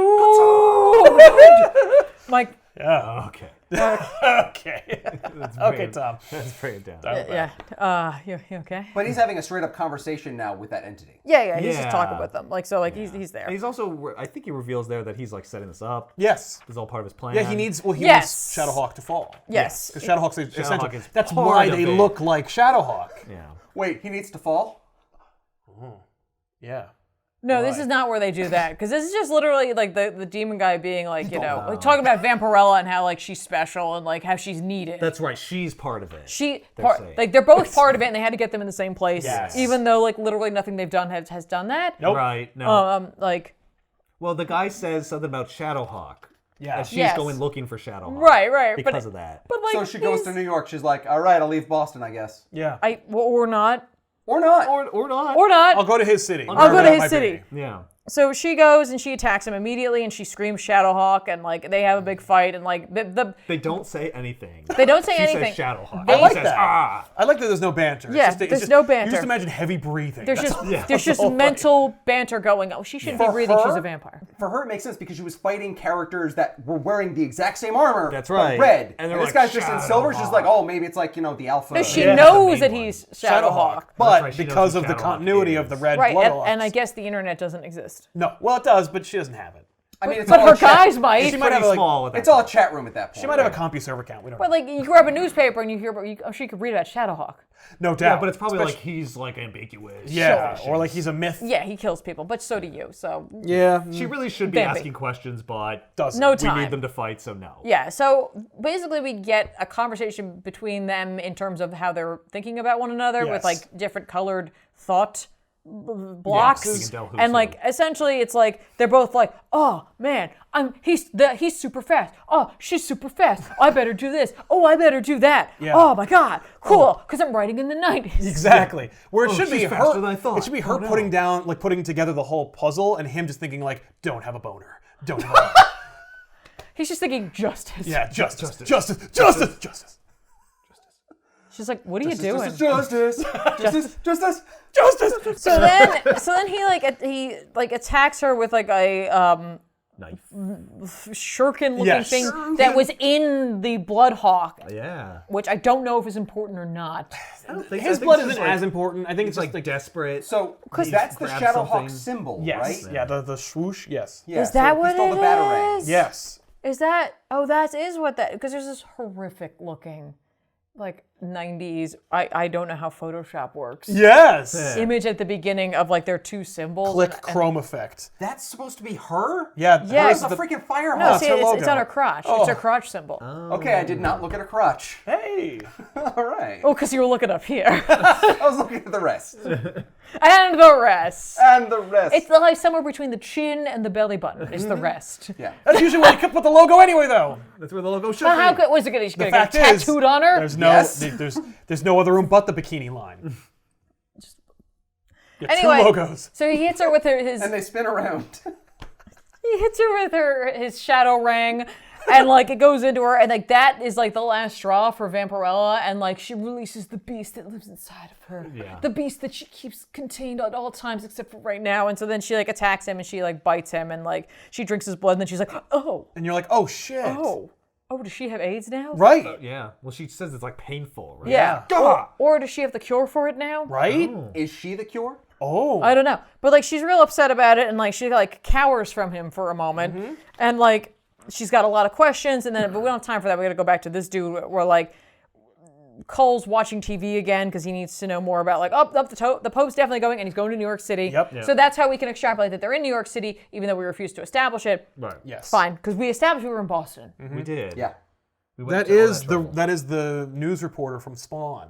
Like, Yeah. Okay. Okay. Okay, Tom. Let's bring it down. yeah. You okay? But he's having a straight up conversation now with that entity. Yeah. He's just Yeah. talking with them. Like, so, like he's there. And he's also, I think he reveals there that he's like setting this up. Yes. This is all part of his plan. Yeah, he needs Yes. Shadowhawk to fall. Yes. Because Shadowhawk's essential. is That's part why of they it. look like Shadowhawk. Yeah. Wait, he needs to fall? Yeah. No, this is not where they do that, because this is just literally like the demon guy being like, you know, like talking about Vampirella and how like she's special and like how she's needed. That's right. She's part of it. saying. saying. They're both part of it, and they had to get them in the same place, Yes. even though like literally nothing they've done has done that. Nope. Right. No. Like, Well, the guy says something about Shadowhawk. Yeah. And she's Yes. going looking for Shadowhawk. right, Because of that. But like, So she goes to New York. She's like, all right, I'll leave Boston, I guess. Yeah. or not, Or not. Or not. or not. I'll go to his city. I'll go to wherever that his might city. be. Yeah. So she goes and she attacks him immediately, and she screams Shadowhawk, and like they have a big fight, and like They don't say anything. they don't say She anything. says Shadowhawk. They- I like He says, that. "Ah." I like that there's no banter. Yeah, it's there's no banter. You just imagine heavy breathing. There's That's just all- there's just mental banter going. Oh, she shouldn't be For breathing. her- She's a vampire. For her, it makes sense because she was fighting characters that were wearing the exact same armor. That's but right. red. And And they're this like, guy's just in silver. She's Shadowhawk. like, oh, maybe it's like, the alpha. No, she Yeah. knows That's the that main he's Shadowhawk. Shadowhawk. But right, she knows because who of the Shadowhawk continuity of is. the red Right, blood and I elves- guess the internet doesn't exist. No. Well, it does, but she doesn't have it. I mean, it's But all her a chat- guys might. She might have Pretty like, small with that. It's all a chat room at that point. she might have a CompuServe account. We don't But know. like you grab a newspaper and you hear about she could read about Shadowhawk. No doubt. Yeah, but it's probably Especially- like he's like ambiguous. Yeah, Sure. or like he's a myth. Yeah, he kills people, but so do you. So Yeah. She really should be Bambi. asking questions, but Doesn't. no we time. need them to fight, so no. Yeah, so basically we get a conversation between them in terms of how they're thinking about one another with Yes. like different colored thought blocks. you can tell who's And who. like essentially it's like they're both like, "Oh, man, he's super fast. Oh, she's super fast. I better do this. Oh, I better do that. Yeah. Oh my god. Cool, cuz I'm writing in the 90s." Exactly. Where it should be she's faster her. than I thought. It should be her Oh, no. putting together the whole puzzle, and him just thinking like, "Don't have a boner. Don't have a boner." He's just thinking justice. Yeah, justice. She's like, "What are you doing?" Justice. Justice. So then he attacks her with like a Knife. shuriken looking Yes. thing that was in the Bloodhawk, Yeah. which I don't know if is important or not. I don't think His so. I think blood it's isn't just, as important. I think it's He's just like desperate. So He that's the grabs Shadowhawk something. symbol, yes. right? Yeah, the swoosh. Yes. Yeah, Is so that he what stole it the batarang. is? Yes. Is that? Oh, that is what that. Because there's this horrific looking, like 90s. I don't know how Photoshop works. Yes. Image at the beginning of like their two symbols. Click and- chrome effect. That's supposed to be her? Yeah. Yeah, hers It's is a the- freaking fire No, hawk. see, her it's logo. on her crotch. It's her crotch symbol. Okay, I did not look at a crotch. Hey. All right. Oh, because you were looking up here. I was looking at the rest. And the rest. And the rest. It's like somewhere between the chin and the belly button. It's the rest. Yeah. That's usually where you put the logo anyway, though. That's where the logo should Well, how be. good was it going to The get fact tattooed is, on her? there's no. Yes. Like there's no other room but the bikini line. Anyway, two logos. So he hits her with his. And they spin around. He hits her with his shadow ring, and like it goes into her, and like that is like the last straw for Vampirella, and like she releases the beast that lives inside of her, the beast that she keeps contained at all times except for right now. And so then she like attacks him, and she like bites him, and like she drinks his blood, and then she's like, oh, And you're like, oh shit. oh, does she have AIDS now? Right. Yeah. Well, she says it's like painful, right? Yeah. God. Or does she have the cure for it now? Right? Is she the cure? Oh. I don't know. But like she's real upset about it, and like she like cowers from him for a moment. And like she's got a lot of questions, and then but we don't have time for that. We gotta go back to this dude where like Cole's watching TV again because he needs to know more about like the Pope's definitely going, and he's going to New York City. Yep. So that's how we can extrapolate that they're in New York City, even though we refuse to establish it. Right. Yes. Fine, because we established we were in Boston. We did. Yeah. We went That to all is trouble. that is the news reporter from Spawn.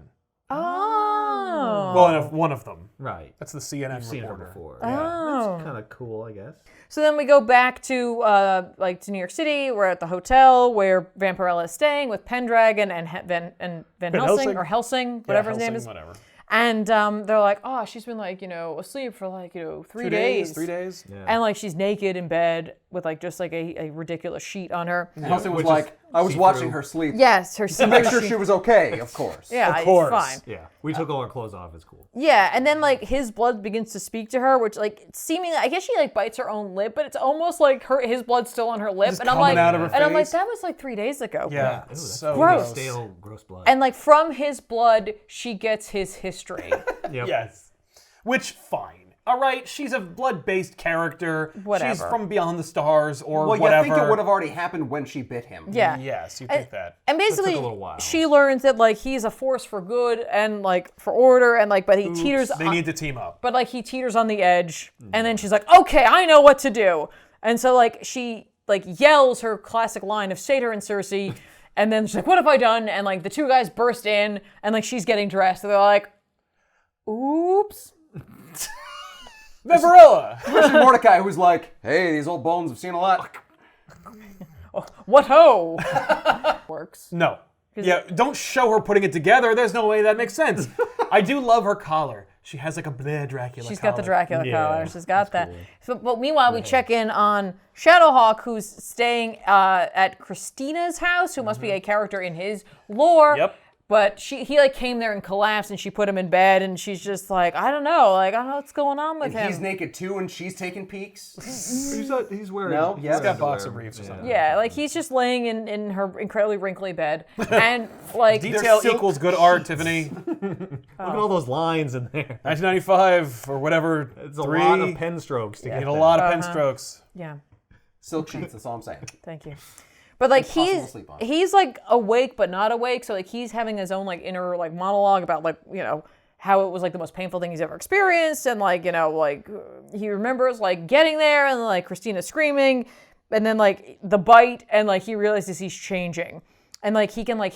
Oh. Well, one of them. Right. That's the CNN I've seen her reporter. before. Oh. Yeah. That's kind of cool, I guess. So then we go back to to New York City. We're at the hotel where Vampirella is staying with Pendragon and Van Helsing, Helsing. or Helsing, whatever his name Helsing, is. Whatever. And they're like, oh, she's been like, asleep for like, 3 days. 3 days. Yeah. And like she's naked in bed with like just like a ridiculous sheet on her. Helsing was Which is like, I was see-through. watching her sleep Yes, her to make sure she was okay, of course. Yeah, Of course. it's fine. Yeah. We took all our clothes off. It's cool. Yeah, and then like his blood begins to speak to her, which like seemingly, I guess she like bites her own lip, but it's almost like his blood's still on her lip, Just and I'm coming like, out of her and I'm like, face. that was like 3 days ago. Yeah. Ooh, that's So gross. Stale, gross blood. And like from his blood, she gets his history. Yep. Yes. Which, fine. All right, she's a blood-based character. Whatever. She's from beyond the stars or Well, whatever. you think it would have already happened when she bit him. Yeah. Yes, you think that. And basically, a little while. she learns that like he's a force for good and like for order, and like but he teeters. They need to team up. But like he teeters on the edge, and then she's like, "Okay, I know what to do." And so like she like yells her classic line of Satyr and Cersei, and then she's like, "What have I done?" And like the two guys burst in, and like she's getting dressed, and they're like, "Oops." Vampirella! Especially Mordecai, who's like, hey, these old bones have seen a lot. What ho? Works. No. Yeah, don't show her putting it together. There's no way that makes sense. I do love her collar. She has like a Blair Dracula She's collar. got the Dracula Yeah, collar. She's got that. cool. So, but meanwhile, we check in on Shadowhawk, who's staying at Christina's house, who must be a character in his lore. Yep. But he like came there and collapsed, and she put him in bed, and she's just like, I don't know what's going on with And him. he's naked too, and she's taking peeks. He's wearing. No? Yeah. He's got Underwear. boxer briefs or something. Yeah, like he's just laying in her incredibly wrinkly bed, and like Detail silk equals good art, Tiffany. Look at all those lines in there. 1995 or whatever. It's a lot of pen strokes to You get need a that. lot of pen strokes. yeah. Silk sheets, that's all I'm saying. Thank you. But like Impossible to sleep on. he's like awake but not awake, so like he's having his own like inner like monologue about like how it was like the most painful thing he's ever experienced, and like like he remembers like getting there and like Christina screaming, and then like the bite, and like he realizes he's changing. And like he can like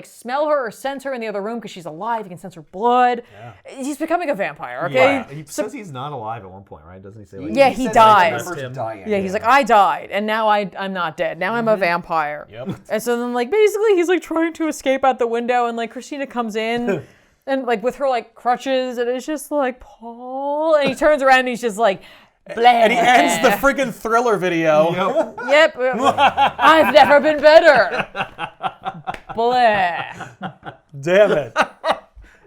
smell her or sense her in the other room because she's alive. He can sense her blood. Yeah. He's becoming a vampire, okay? Yeah, he says he's not alive at one point, right? Doesn't he say? Like, Yeah, he says dies. He remembers dying. Yeah, he's like, I died, and now I'm not dead. Now I'm a vampire. Yep. And so then, like, basically, he's like trying to escape out the window, and like Christina comes in, and like with her like crutches, and it's just like Paul, and he turns around and he's just like, blah. And he ends the friggin' Thriller video. Yep. I've never been better. Blah. Damn it.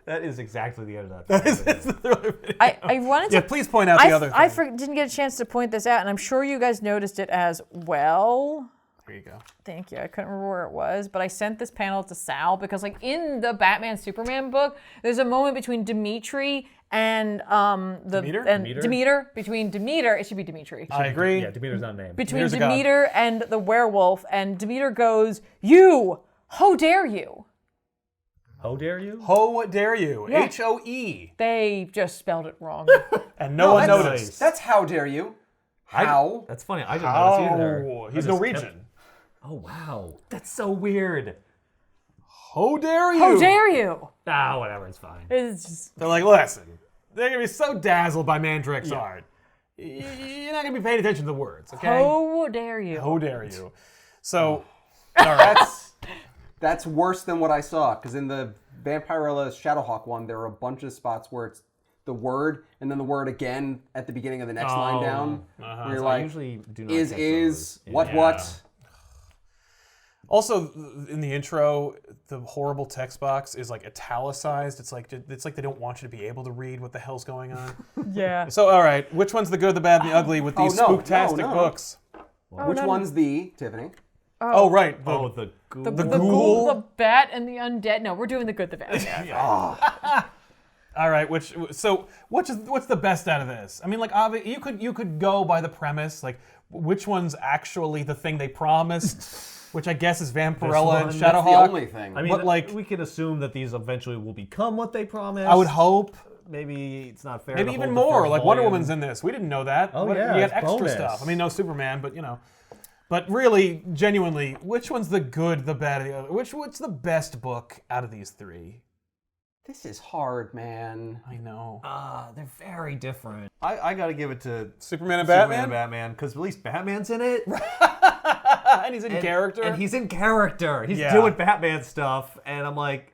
That is exactly the end of that. It's the Thriller video. I wanted to. Yeah, please point out the other thing. I didn't get a chance to point this out, and I'm sure you guys noticed it as well. There you go. Thank you. I couldn't remember where it was, but I sent this panel to Sal because, like, in the Batman Superman book, there's a moment between Dimitri and Demeter? Demeter. Between Demeter, it should be Dimitri. I agree. Yeah, Demeter's not named. Between Demeter's a god. Demeter and the werewolf, and Demeter goes, "You, how dare you?" How dare you? How dare you? Yeah. H-O-E. They just spelled it wrong. And no one that's noticed. That's how dare you. How? That's funny. I didn't notice either. Oh, I he's just Norwegian. kept- Oh wow, that's so weird. How dare you? How dare you? Ah, whatever. It's fine. It's just, They're like, listen, they're going to be so dazzled by Mandrake's art. You're not going to be paying attention to the words, okay? how dare you? How dare you? So, all right. That's worse than what I saw, because in the Vampirella Shadowhawk one, there are a bunch of spots where it's the word and then the word again at the beginning of the next line down. Where you're So I like, usually do not is, catch is, those. what, Yeah. what? Also, in the intro, the horrible text box is like italicized. It's like they don't want you to be able to read what the hell's going on. Yeah. So, all right, which one's the good, the bad, and the ugly with these spooktastic books? Which one's the, Tiffany? Oh, right. The ghoul. The ghoul. ghoul, the bat, and the undead. No, we're doing the good, the bad. All right, what's the best out of this? I mean, like, you could go by the premise, like, which one's actually the thing they promised, which I guess is Vampirella and That's Shadowhawk. the only thing. I mean, But, like, we can assume that these eventually will become what they promised. I would hope. Maybe it's not fair. Maybe to even hold the more. first Like Wonder volume. Woman's in this. We didn't know that. Oh, What- yeah, you got it's extra bonus. stuff. I mean, no Superman, but you know. But really, genuinely, which one's the good, the bad, and the other? What's the best book out of these three? This is hard, man. I know. They're very different. I got to give it to Superman and Superman Batman? and Batman, because at least Batman's in it. And he's in character. And he's in character. He's Yeah. doing Batman stuff, and I'm like,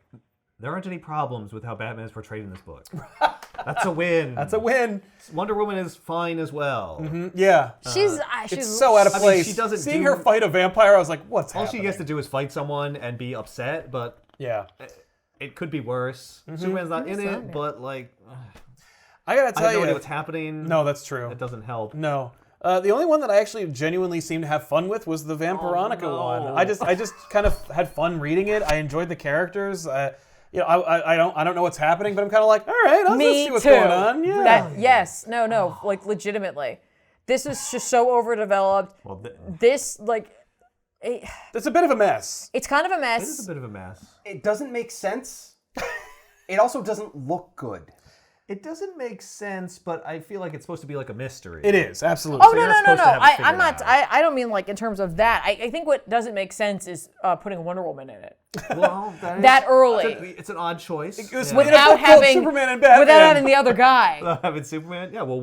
there aren't any problems with how Batman is portrayed in this book. That's a win. That's a win. Wonder Woman is fine as well. Yeah. She's It's so out of I mean, place. she doesn't Seeing do- her fight a vampire, I was like, what's All happening? she gets to do is fight someone and be upset, but Yeah. it could be worse. Superman's not in it, but like, I gotta I tell have no you. idea what's happening. No, that's true. It doesn't help. No. The only one that I actually genuinely seemed to have fun with was the Vampironica no. one. I just kind of had fun reading it. I enjoyed the characers. I don't know what's happening, but I'm kind of like, all right, let's see what's going on. Yeah. Yes. No. Like, legitimately. This is just so overdeveloped. Well, This, like, It's a bit of a mess. it's kind of a it mess. is a bit of a mess. It doesn't make sense. It also doesn't look good. It doesn't make sense, but I feel like it's supposed to be like a mystery. It is, absolutely. Oh, you're no. not supposed to have it I'm figured not. out. I don't mean like in terms of that. I think what doesn't make sense is putting Wonder Woman in it Well, that early It's an odd choice. was Yeah. with- without book called having Superman and Batman. without having the other guy. Having Superman? Yeah, well,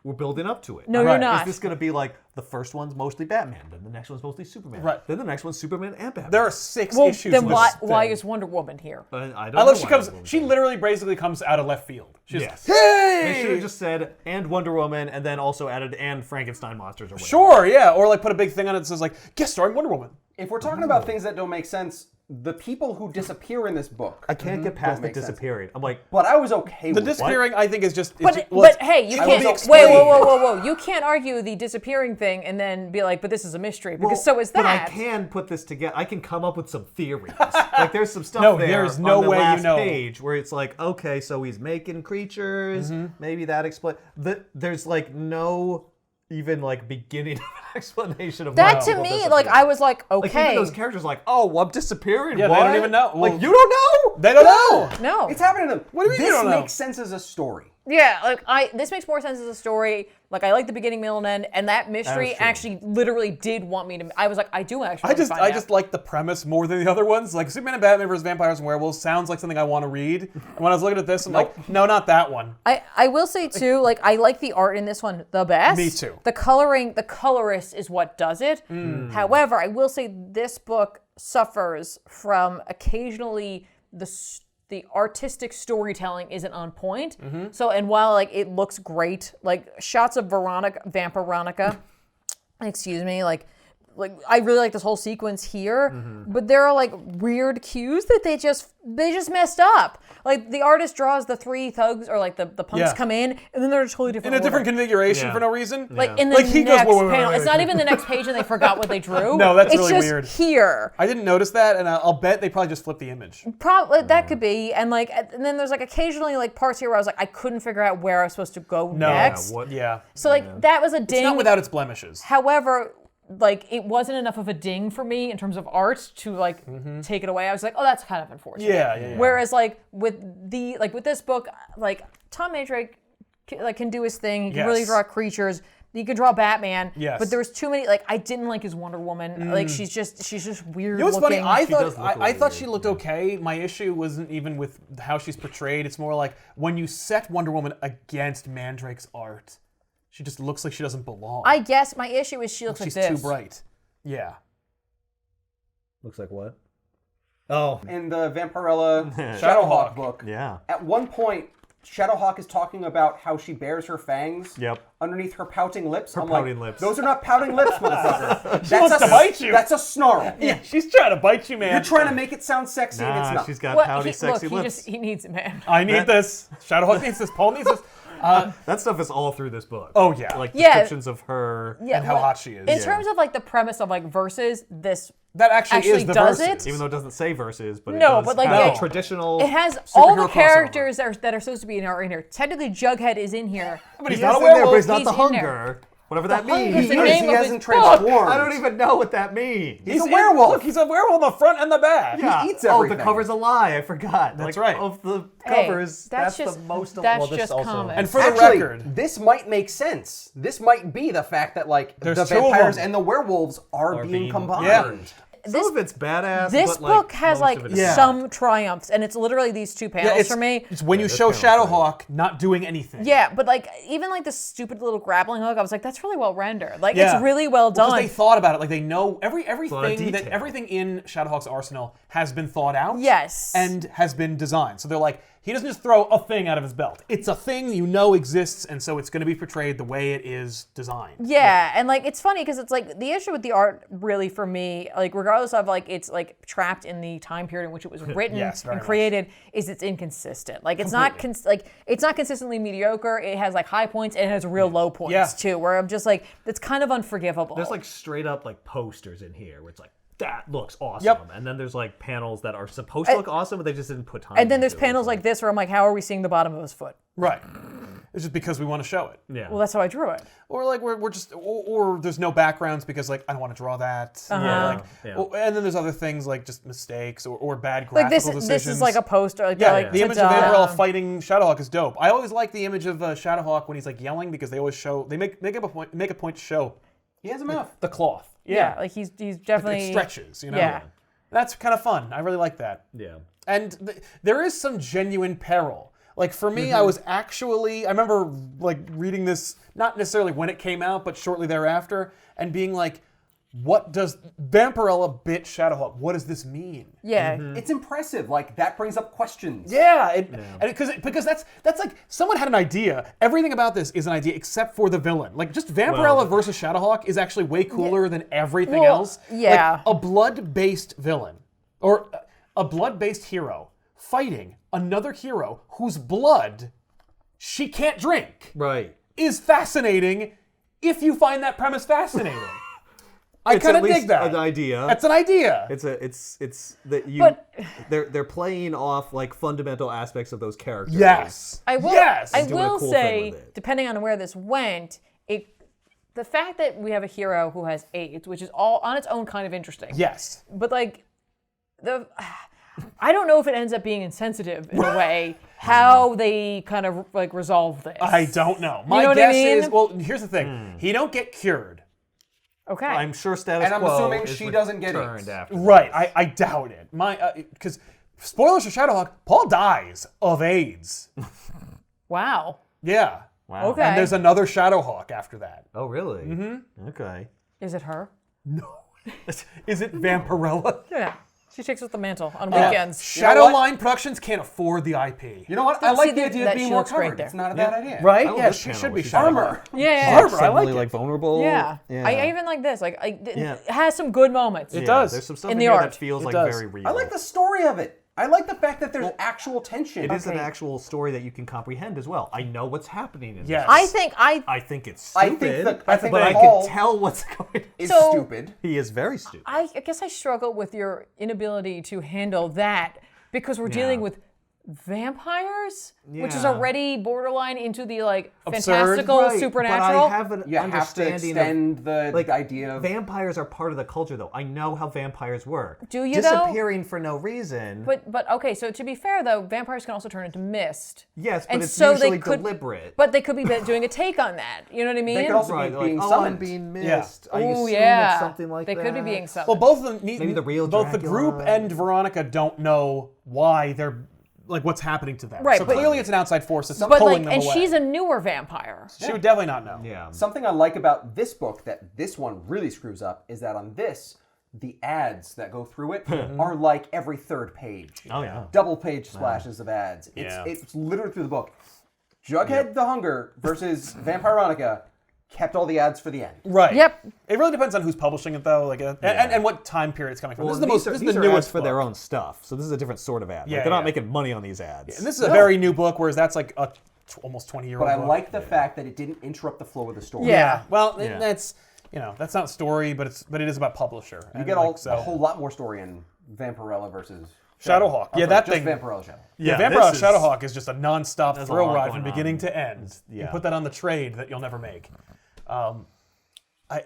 we're building up to it. No, Right. you're not. Is this going to be like the first one's mostly Batman, then the next one's mostly Superman, Right. then the next one's Superman and Batman? There are 6 well, issues. then in why this is Wonder Woman here? I don't I know love she why comes. Wonder Woman's She in it. literally basically comes out of left field. She's Yes. hey. They should have just said and Wonder Woman, and then also added and Frankenstein monsters or whatever. Sure, yeah, or like put a big thing on it that says like guest starring Wonder Woman. If we're talking about things that don't make sense, the people who disappear in this book, I can't get past Don't the make sense. disappearing. I'm like, but I was okay The with it. disappearing, I think, is just. But hey, you I can't. will Wait, explain. whoa! You can't argue the disappearing thing and then be like, "But this is a mystery," because so is that. But I can put this together. I can come up with some theories. Like there's some stuff No, there there's no on the way you last know. page where it's like, okay, so he's making creatures. Maybe that explains. There's like no even like beginning of an explanation of That what to people me, disappear. like I was like, Like even okay, those characters, like, oh, well, I'm disappearing. Yeah, they what? don't even know. Like Well, you don't know. They don't know. no, It's happening to them. What do you mean you This don't know? makes sense as a story. yeah, like this makes more sense as a story. Like I like the beginning, middle, and end, and that mystery That's true. actually literally did want me to. I was like, I do actually. want to find I out. just like the premise more than the other ones. Like Superman and Batman versus Vampires and Werewolves sounds like something I want to read. And when I was looking at this, I'm like, no, not that one. I will say too, like I like the art in this one the best. Me too. The coloring, the colorist is what does it. However, I will say this book suffers from occasionally the artistic storytelling isn't on point. So, and while like it looks great, like shots of Vampironica, excuse me, like I really like this whole sequence here, but there are like weird cues that they just messed up. Like the artist draws the 3 thugs or like the punks Yeah. come in, and then they're totally different. In a different order. configuration Yeah. for no reason. Like in the Like, he goes, next "Wait, wait, panel. wait, It's wait." not even the next page and they forgot what they drew. No, that's it's really just weird. here. I didn't notice that, and I'll bet they probably just flipped the image. Probably that could be, and like, and then there's like occasionally like parts here where I was like, I couldn't figure out where I was supposed to go No. next. Yeah. So like that was a ding. It's not without its blemishes. However, like it wasn't enough of a ding for me in terms of art to like take it away. I was like, oh, that's kind of unfortunate. Yeah. Whereas like with this book, like Tom Mandrake can do his thing. He can really Yes. draw creatures. He could draw Batman. Yes. But there was too many. Like I didn't like his Wonder Woman. Like she's just weird. You know what's funny? looking. I does thought look a I little thought weird, she looked okay. My issue wasn't even with how she's portrayed. It's more like when you set Wonder Woman against Mandrake's art, she just looks like she doesn't belong. I guess my issue is she looks She's like too this. bright. Yeah. looks like what? Oh. In the Vampirella Shadowhawk book, Yeah. at one point, Shadowhawk is talking about how she bears her fangs underneath her pouting lips. I'm pouting like, lips. those are not pouting lips, motherfucker. She wants to bite you. That's a snarl. Yeah, she's trying to bite you, man. You're trying to make it sound sexy and it's Nah, not. she's got Well, pouty, sexy lips. He needs it, man. I need this. Shadowhawk needs this. Paul needs this. That stuff is all through this book. Oh, yeah. Like Yeah. descriptions of her. Yeah, And how hot she is. In Yeah. terms of like the premise of like verses, this That actually is the does verses. it. Even though it doesn't say verses, but it No, does but, like, have yeah, a traditional. It has all the superhero crossover. characters that are supposed to be in here. Technically, Jughead is in here. But he's He not is a in there, but werewolf. he's not He's the in there. hunger. Whatever that means. Hunger's the He name of hasn't this book. transformed. I don't even know what that means. He's a werewolf. Look, he's a werewolf on the front and the back. Yeah. eats Oh, everything. the cover's a lie. I forgot. That's Like, right. Of the Hey, covers, that's that's just- the most. that's well, this just also. common. And for the Actually, record, this might make sense. This might be the fact that like There's the two of vampires them. and the werewolves are being combined. Yeah. Some of it's badass. This but, like, book has most like of it is Yeah. some triumphs, and it's literally these two panels it's, for me. it's when you this show panel's Shadowhawk not doing anything. Yeah, but like even like the stupid little grappling hook, I was like, that's really well rendered. Like Yeah. it's really well Because done. they thought about it, like they know lot of everything that detail. everything in Shadowhawk's arsenal has been thought out. Yes. And has been designed. So they're like, he doesn't just throw a thing out of his belt. It's a thing you know exists, and so it's going to be portrayed the way it is designed. Yeah, and like it's funny because it's like the issue with the art really for me, like regardless of like it's like trapped in the time period in which it was written Yes, very and much. created, is it's inconsistent. Like it's not it's not consistently mediocre. It has like high points and it has real low points Yeah. too, where I'm just like it's kind of unforgivable. There's like straight up like posters in here where it's like that looks awesome, Yep. and then there's like panels that are supposed to look awesome, but they just didn't put time. and then there's into it. panels like this where I'm like, how are we seeing the bottom of his foot? Right. It's just because we want to show it. Yeah. Well, that's how I drew it. Or like we're just or there's no backgrounds because like I don't want to draw that. Uh-huh. Yeah. And then there's other things like just mistakes or bad graphical Like this decisions. this is like a poster. Like, Yeah, they're like the image of ta-da. Vampirella fighting Shadowhawk is dope. I always like the image of Shadowhawk when he's like yelling because they always show they make a point to show He has a mouth. the cloth. Yeah, like he's definitely It stretches, you know. Yeah. That's kind of fun. I really like that. Yeah. And there is some genuine peril. Like for me, I was actually I remember like reading this not necessarily when it came out, but shortly thereafter, and being like, what does Vampirella bit Shadowhawk? What does this mean? Yeah. It's impressive. Like that brings up questions. Yeah, and because that's like someone had an idea. Everything about this is an idea except for the villain. Like just Vampirella versus Shadowhawk is actually way cooler than everything Well, else. yeah. Like a blood-based villain or a blood-based hero fighting another hero whose blood she can't drink Right. is fascinating if you find that premise fascinating. I It's kind at of dig least that. an idea. That's an idea. It's that you. But- they're playing off like fundamental aspects of those characters. Yes. I will. Yes. I Doing a will cool say, thing with it. depending on where this went, the fact that we have a hero who has AIDS, which is all on its own kind of interesting. Yes. But like, I don't know if it ends up being insensitive in a way how they kind of like resolve this. I don't know. My know what I guess mean? is, well, here's the thing. He don't get cured. Okay. I'm sure status And I'm quo assuming is she doesn't get returned AIDS. after. Right. I doubt it. Because spoilers for Shadowhawk, Paul dies of AIDS. Wow. Yeah. Wow. Okay. And there's another Shadowhawk after that. Oh really? Mm-hmm. Okay. Is it her? No. Is it Vampirella? Yeah. She takes up the mantle on weekends. Shadowline Productions can't afford the IP. You know what? I See, like the that- idea that of being she more looks great covered. there. It's not a bad idea. Right? I love Yeah, this she panel should be with Shadowhawk. Armor. Yeah. Armor, I like Really it. like vulnerable. Yeah. Yeah. I even like this. Like, Yeah. it has some good moments. It does. There's some stuff In in, the here art. that feels It like does. very real. I like the story of it. I like the fact that there's actual tension. It is an Okay. actual story that you can comprehend as well. I know what's happening in Yes. I think I think it's I stupid. think but I Paul can tell what's going. is So- stupid. He is very stupid. I guess I struggle with your inability to handle that because we're dealing with vampires, which is Yeah. already borderline into the like Absurd. fantastical, Right, supernatural. But I have an You have to understanding extend of the like idea of vampires are part of the culture, though. I know how vampires work. Do you, though? Disappearing for no reason. But okay, so to be fair though, vampires can also turn into mist. yes, but and it's so usually they could, deliberate. But they could be doing a take on that. You know what I mean? They could also right, be like, being oh, summoned. I'm being Yeah. missed. I Oh assume yeah, it's something like they that. could be being summoned. Well, both of them need, Maybe the real both the Dracula. group and Veronica don't know why they're like what's happening to them. Right, So but- clearly it's an outside force that's but pulling like, them and away. she's a newer vampire. She would definitely not know. Yeah. Something I like about this book that this one really screws up is that on this, the ads that go through it are like every third page. Oh, yeah. Double page splashes of ads. It's literally through the book. Jughead the Hunger versus Vampironica kept all the ads for the end. Right. Yep. It really depends on who's publishing it, though, like, and what time period it's coming from. Well, this is these the are newest ads for their book. own stuff, so this is a different sort of ad. Yeah, Like, they're not yeah. making money on these ads. And this is a very new book, whereas that's like a almost 20-year-old But I book. like the fact that it didn't interrupt the flow of the story. Yeah. Well, that's that's not story, but it is about publisher. You get a whole lot more story in Vampirella versus Shadowhawk. I'm Yeah, sorry, that just thing. Vampirella Shadow. Vampirella this is- Shadowhawk is just a non-stop There's a thrill lot ride going from beginning on. to end. You Yeah. put that on the trade that you'll never make.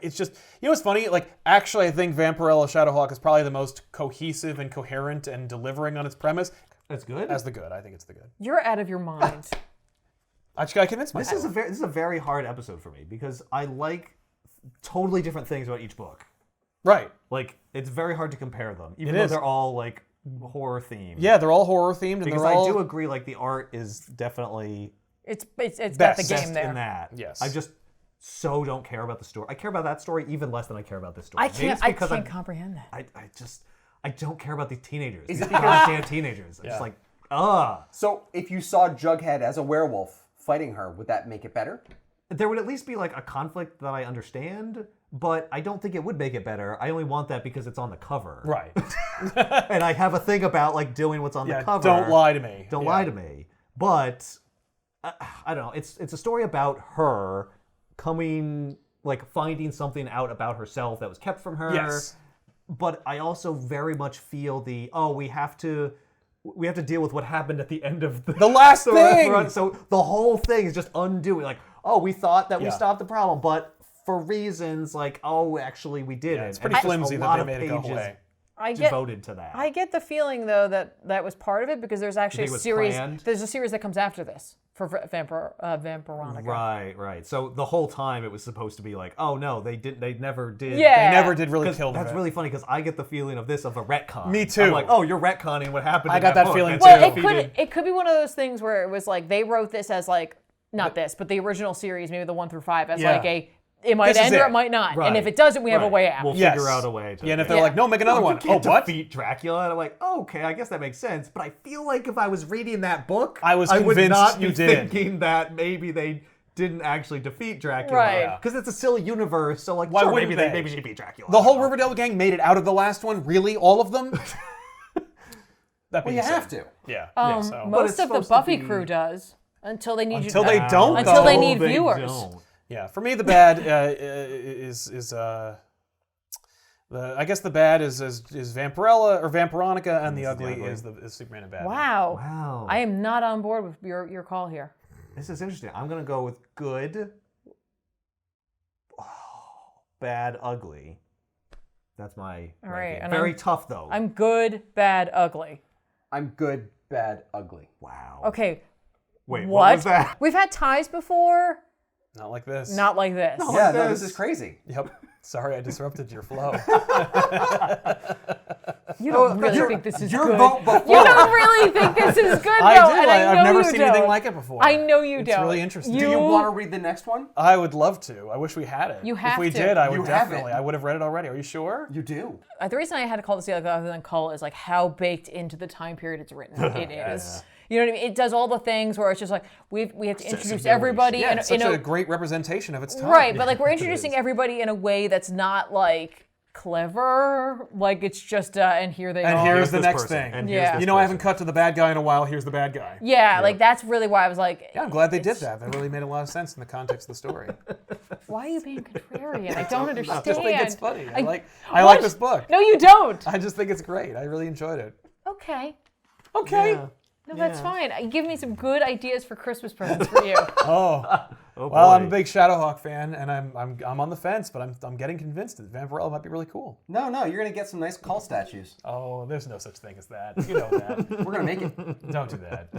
It's just, what's funny? Like, actually, I think Vampirella Shadowhawk is probably the most cohesive and coherent and delivering on its premise. That's good. As the good, I think it's the good. You're out of your mind. I just gotta convince myself. This is a very hard episode for me because I like totally different things about each book. Right. Like, it's very hard to compare them, even It though is. they're all like horror themed. Yeah, they're all horror themed, and because they're all. I do agree. Like, the art is definitely It's got the Best game there. in that. Yes. I just so don't care about the story. I care about that story even less than I care about this story. I Maybe can't. it's I because can't comprehend that. I don't care about these teenagers. These it goddamn teenagers. I'm just like, So if you saw Jughead as a werewolf fighting her, would that make it better? There would at least be like a conflict that I understand, but I don't think it would make it better. I only want that because it's on the cover. Right. And I have a thing about like doing what's on the cover. Don't lie to me. Don't Yeah. lie to me. But I don't know. It's a story about her finding something out about herself that was kept from her. Yes. But I also very much feel we have to deal with what happened at the end of The last thing! run. So the whole thing is just undoing. Like, we thought that we stopped the problem, but for reasons like, actually we didn't. It's pretty And just flimsy a that lot they of made it go pages away. devoted to that. I get the feeling though that was part of it because there's actually think it a was series. planned? There's a series that comes after this for Vampironica. Right. So the whole time it was supposed to be like, oh no, they never did. Yeah. They never did really 'Cause kill that's her. really funny because I get the feeling of this of a retcon. Me too. I'm like, you're retconning what happened. I in got that book. feeling That's too. Well, defeated. it could be one of those things where it was like they wrote this as like not this, but the original series, maybe the 1 through 5, as Yeah. like it might This is end or it. it might not. Right. And if it doesn't, we have a Right. way out. We'll Yes. figure out a way to. Yeah, and if they're like, no, make another one. You can't what? defeat Dracula, and I'm like, okay, I guess that makes sense. But I feel like if I was reading that book, I was would convinced not you be did. thinking that maybe they didn't actually defeat Dracula. Right. Because it's a silly universe, so like, Why sure, wouldn't maybe they? maybe she beat Dracula. The whole Riverdale gang made it out of the last one? Really? All of them? That Well, being you said. have to. Yeah. Most so. of it's the supposed to Buffy be- crew does until they need Until you. they don't, Until though. they need viewers. don't. Yeah, for me the bad I guess the bad is Vampirella or Vampironica, and the ugly is Superman and Batman. Wow. Wow. I am not on board with your call here. This is interesting. I'm gonna go with good, bad, ugly. That's my All right, ranking. and Very tough though. I'm good, bad, ugly. I'm good, bad, ugly. Wow. Okay. Wait, What? what was that? We've had ties before. Not like this. Not like this. Yeah, no, this. this is crazy. Yep. Sorry, I disrupted your flow. You don't really think this is Your good. vote before. You don't really think this is good, though. I do. And I know I've never you seen don't. anything like it before. I know you It's don't. really interesting. Do you want to read the next one? I would love to. I wish we had it. You have If we to. did, I would You have definitely. it. I would have read it already. Are you sure? You do. The reason I had to call this the other than Cull is like how baked into the time period it's written. It is. You know what I mean? It does all the things where it's just like we have to introduce everybody Yeah, in, it's in such a a great representation of its time. right, but like we're introducing everybody in a way that's not like clever. Like it's just and here they And are. here's the this next person, thing. and Yeah. here's this You know, I person. haven't cut to the bad guy in a while. Here's the bad guy. Yeah, like that's really why I was like, Yeah, I'm glad they did that. That really made a lot of sense in the context of the story. why are you being contrarian? I don't understand. I just think it's funny. I like What? this book. No, you don't. I just think it's great. I really enjoyed it. Okay. Okay. Yeah. No, that's fine. Give me some good ideas for Christmas presents for you. Oh, Well, boy. I'm a big Shadowhawk fan, and I'm on the fence, but I'm getting convinced that Vampirella might be really cool. No, you're gonna get some nice call statues. Oh, there's no such thing as that. You know that. We're gonna make it. Don't do that.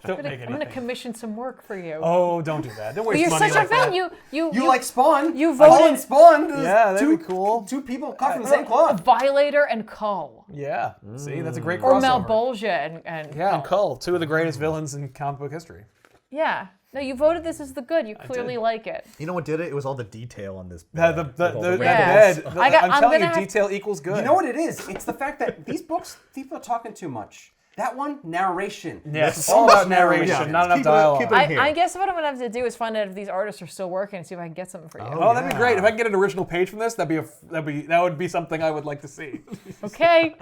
Don't make I'm gonna anything. commission some work for you. Oh, don't do that. Don't But waste you're money such like a fan. that. You like Spawn? you Cull voted- and Spawn. Yeah, that'd be cool. Two people cut from the same cloth. Violator and Cull. Yeah. See, that's a great Or crossover. Malbolgia and Yeah, and Cull. Cull, two of the greatest villains in comic book history. Yeah. No, you voted this as the good. You clearly like it. You know what did it? It was all the detail on this. The bed. Yeah. bed. I'm I'm telling gonna you, detail equals good. You know what it is? It's the fact that these books, people are talking too much. That one, narration. Yeah, it's So all much about narration, narration. not enough Keep dialogue. it here. I guess what I'm gonna have to do is find out if these artists are still working and see if I can get something for you. Oh, that'd be great. If I could get an original page from this, that would be something I would like to see. Okay.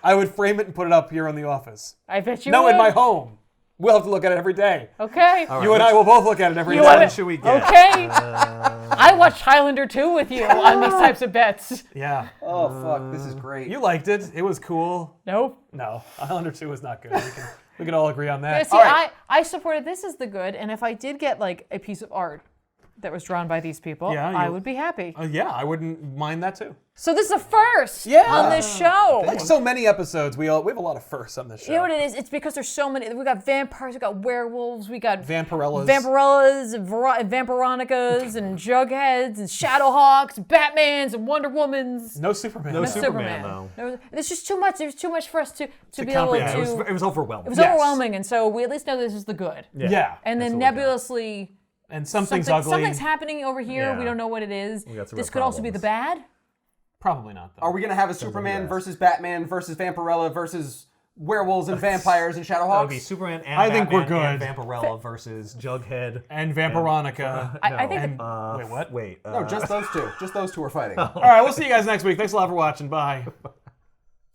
I would frame it and put it up here in the office. I bet you No, would. in my home. We'll have to look at it every day. Okay. You and I will both look at it every You day. want What it? should we get? Okay. I watched Highlander 2 with you on these types of bets. Yeah. Oh, fuck. This is great. You liked it. It was cool. Nope. No, Highlander 2 was not good. We can all agree on that. See, All right. I supported this as the good, and if I did get like a piece of art that was drawn by these people, Yeah, I you- would be happy. Yeah, I wouldn't mind that too. So this is a first Yeah. on this show. Like so many episodes, we have a lot of firsts on this show. You know what it is? It's because there's so many. We got vampires, we got werewolves, we got Vampirellas. Vampirellas, and Vampironicas, and Jugheads, and Shadowhawks, Batmans, and Wonder Womans. No Superman. No No Superman, though. There's just too much. There's too much for us to be able comprehend. to. It was overwhelming. It was Yes. overwhelming, and so we at least know this is the good. Yeah. And then That's what we got. nebulously, And something's ugly. something's happening over here. Yeah. We don't know what it is. got some This real could also be the problems. bad. Probably not, though. Are we going to have a Superman versus Batman versus Vampirella versus werewolves and vampires and That would Shadowhawks? be Superman and I think we're Batman good. and Vampirella versus Jughead. And Vampironica. I think and, that- wait, what? Wait. No, just those two. Just those two are fighting. All right, we'll see you guys next week. Thanks a lot for watching. Bye.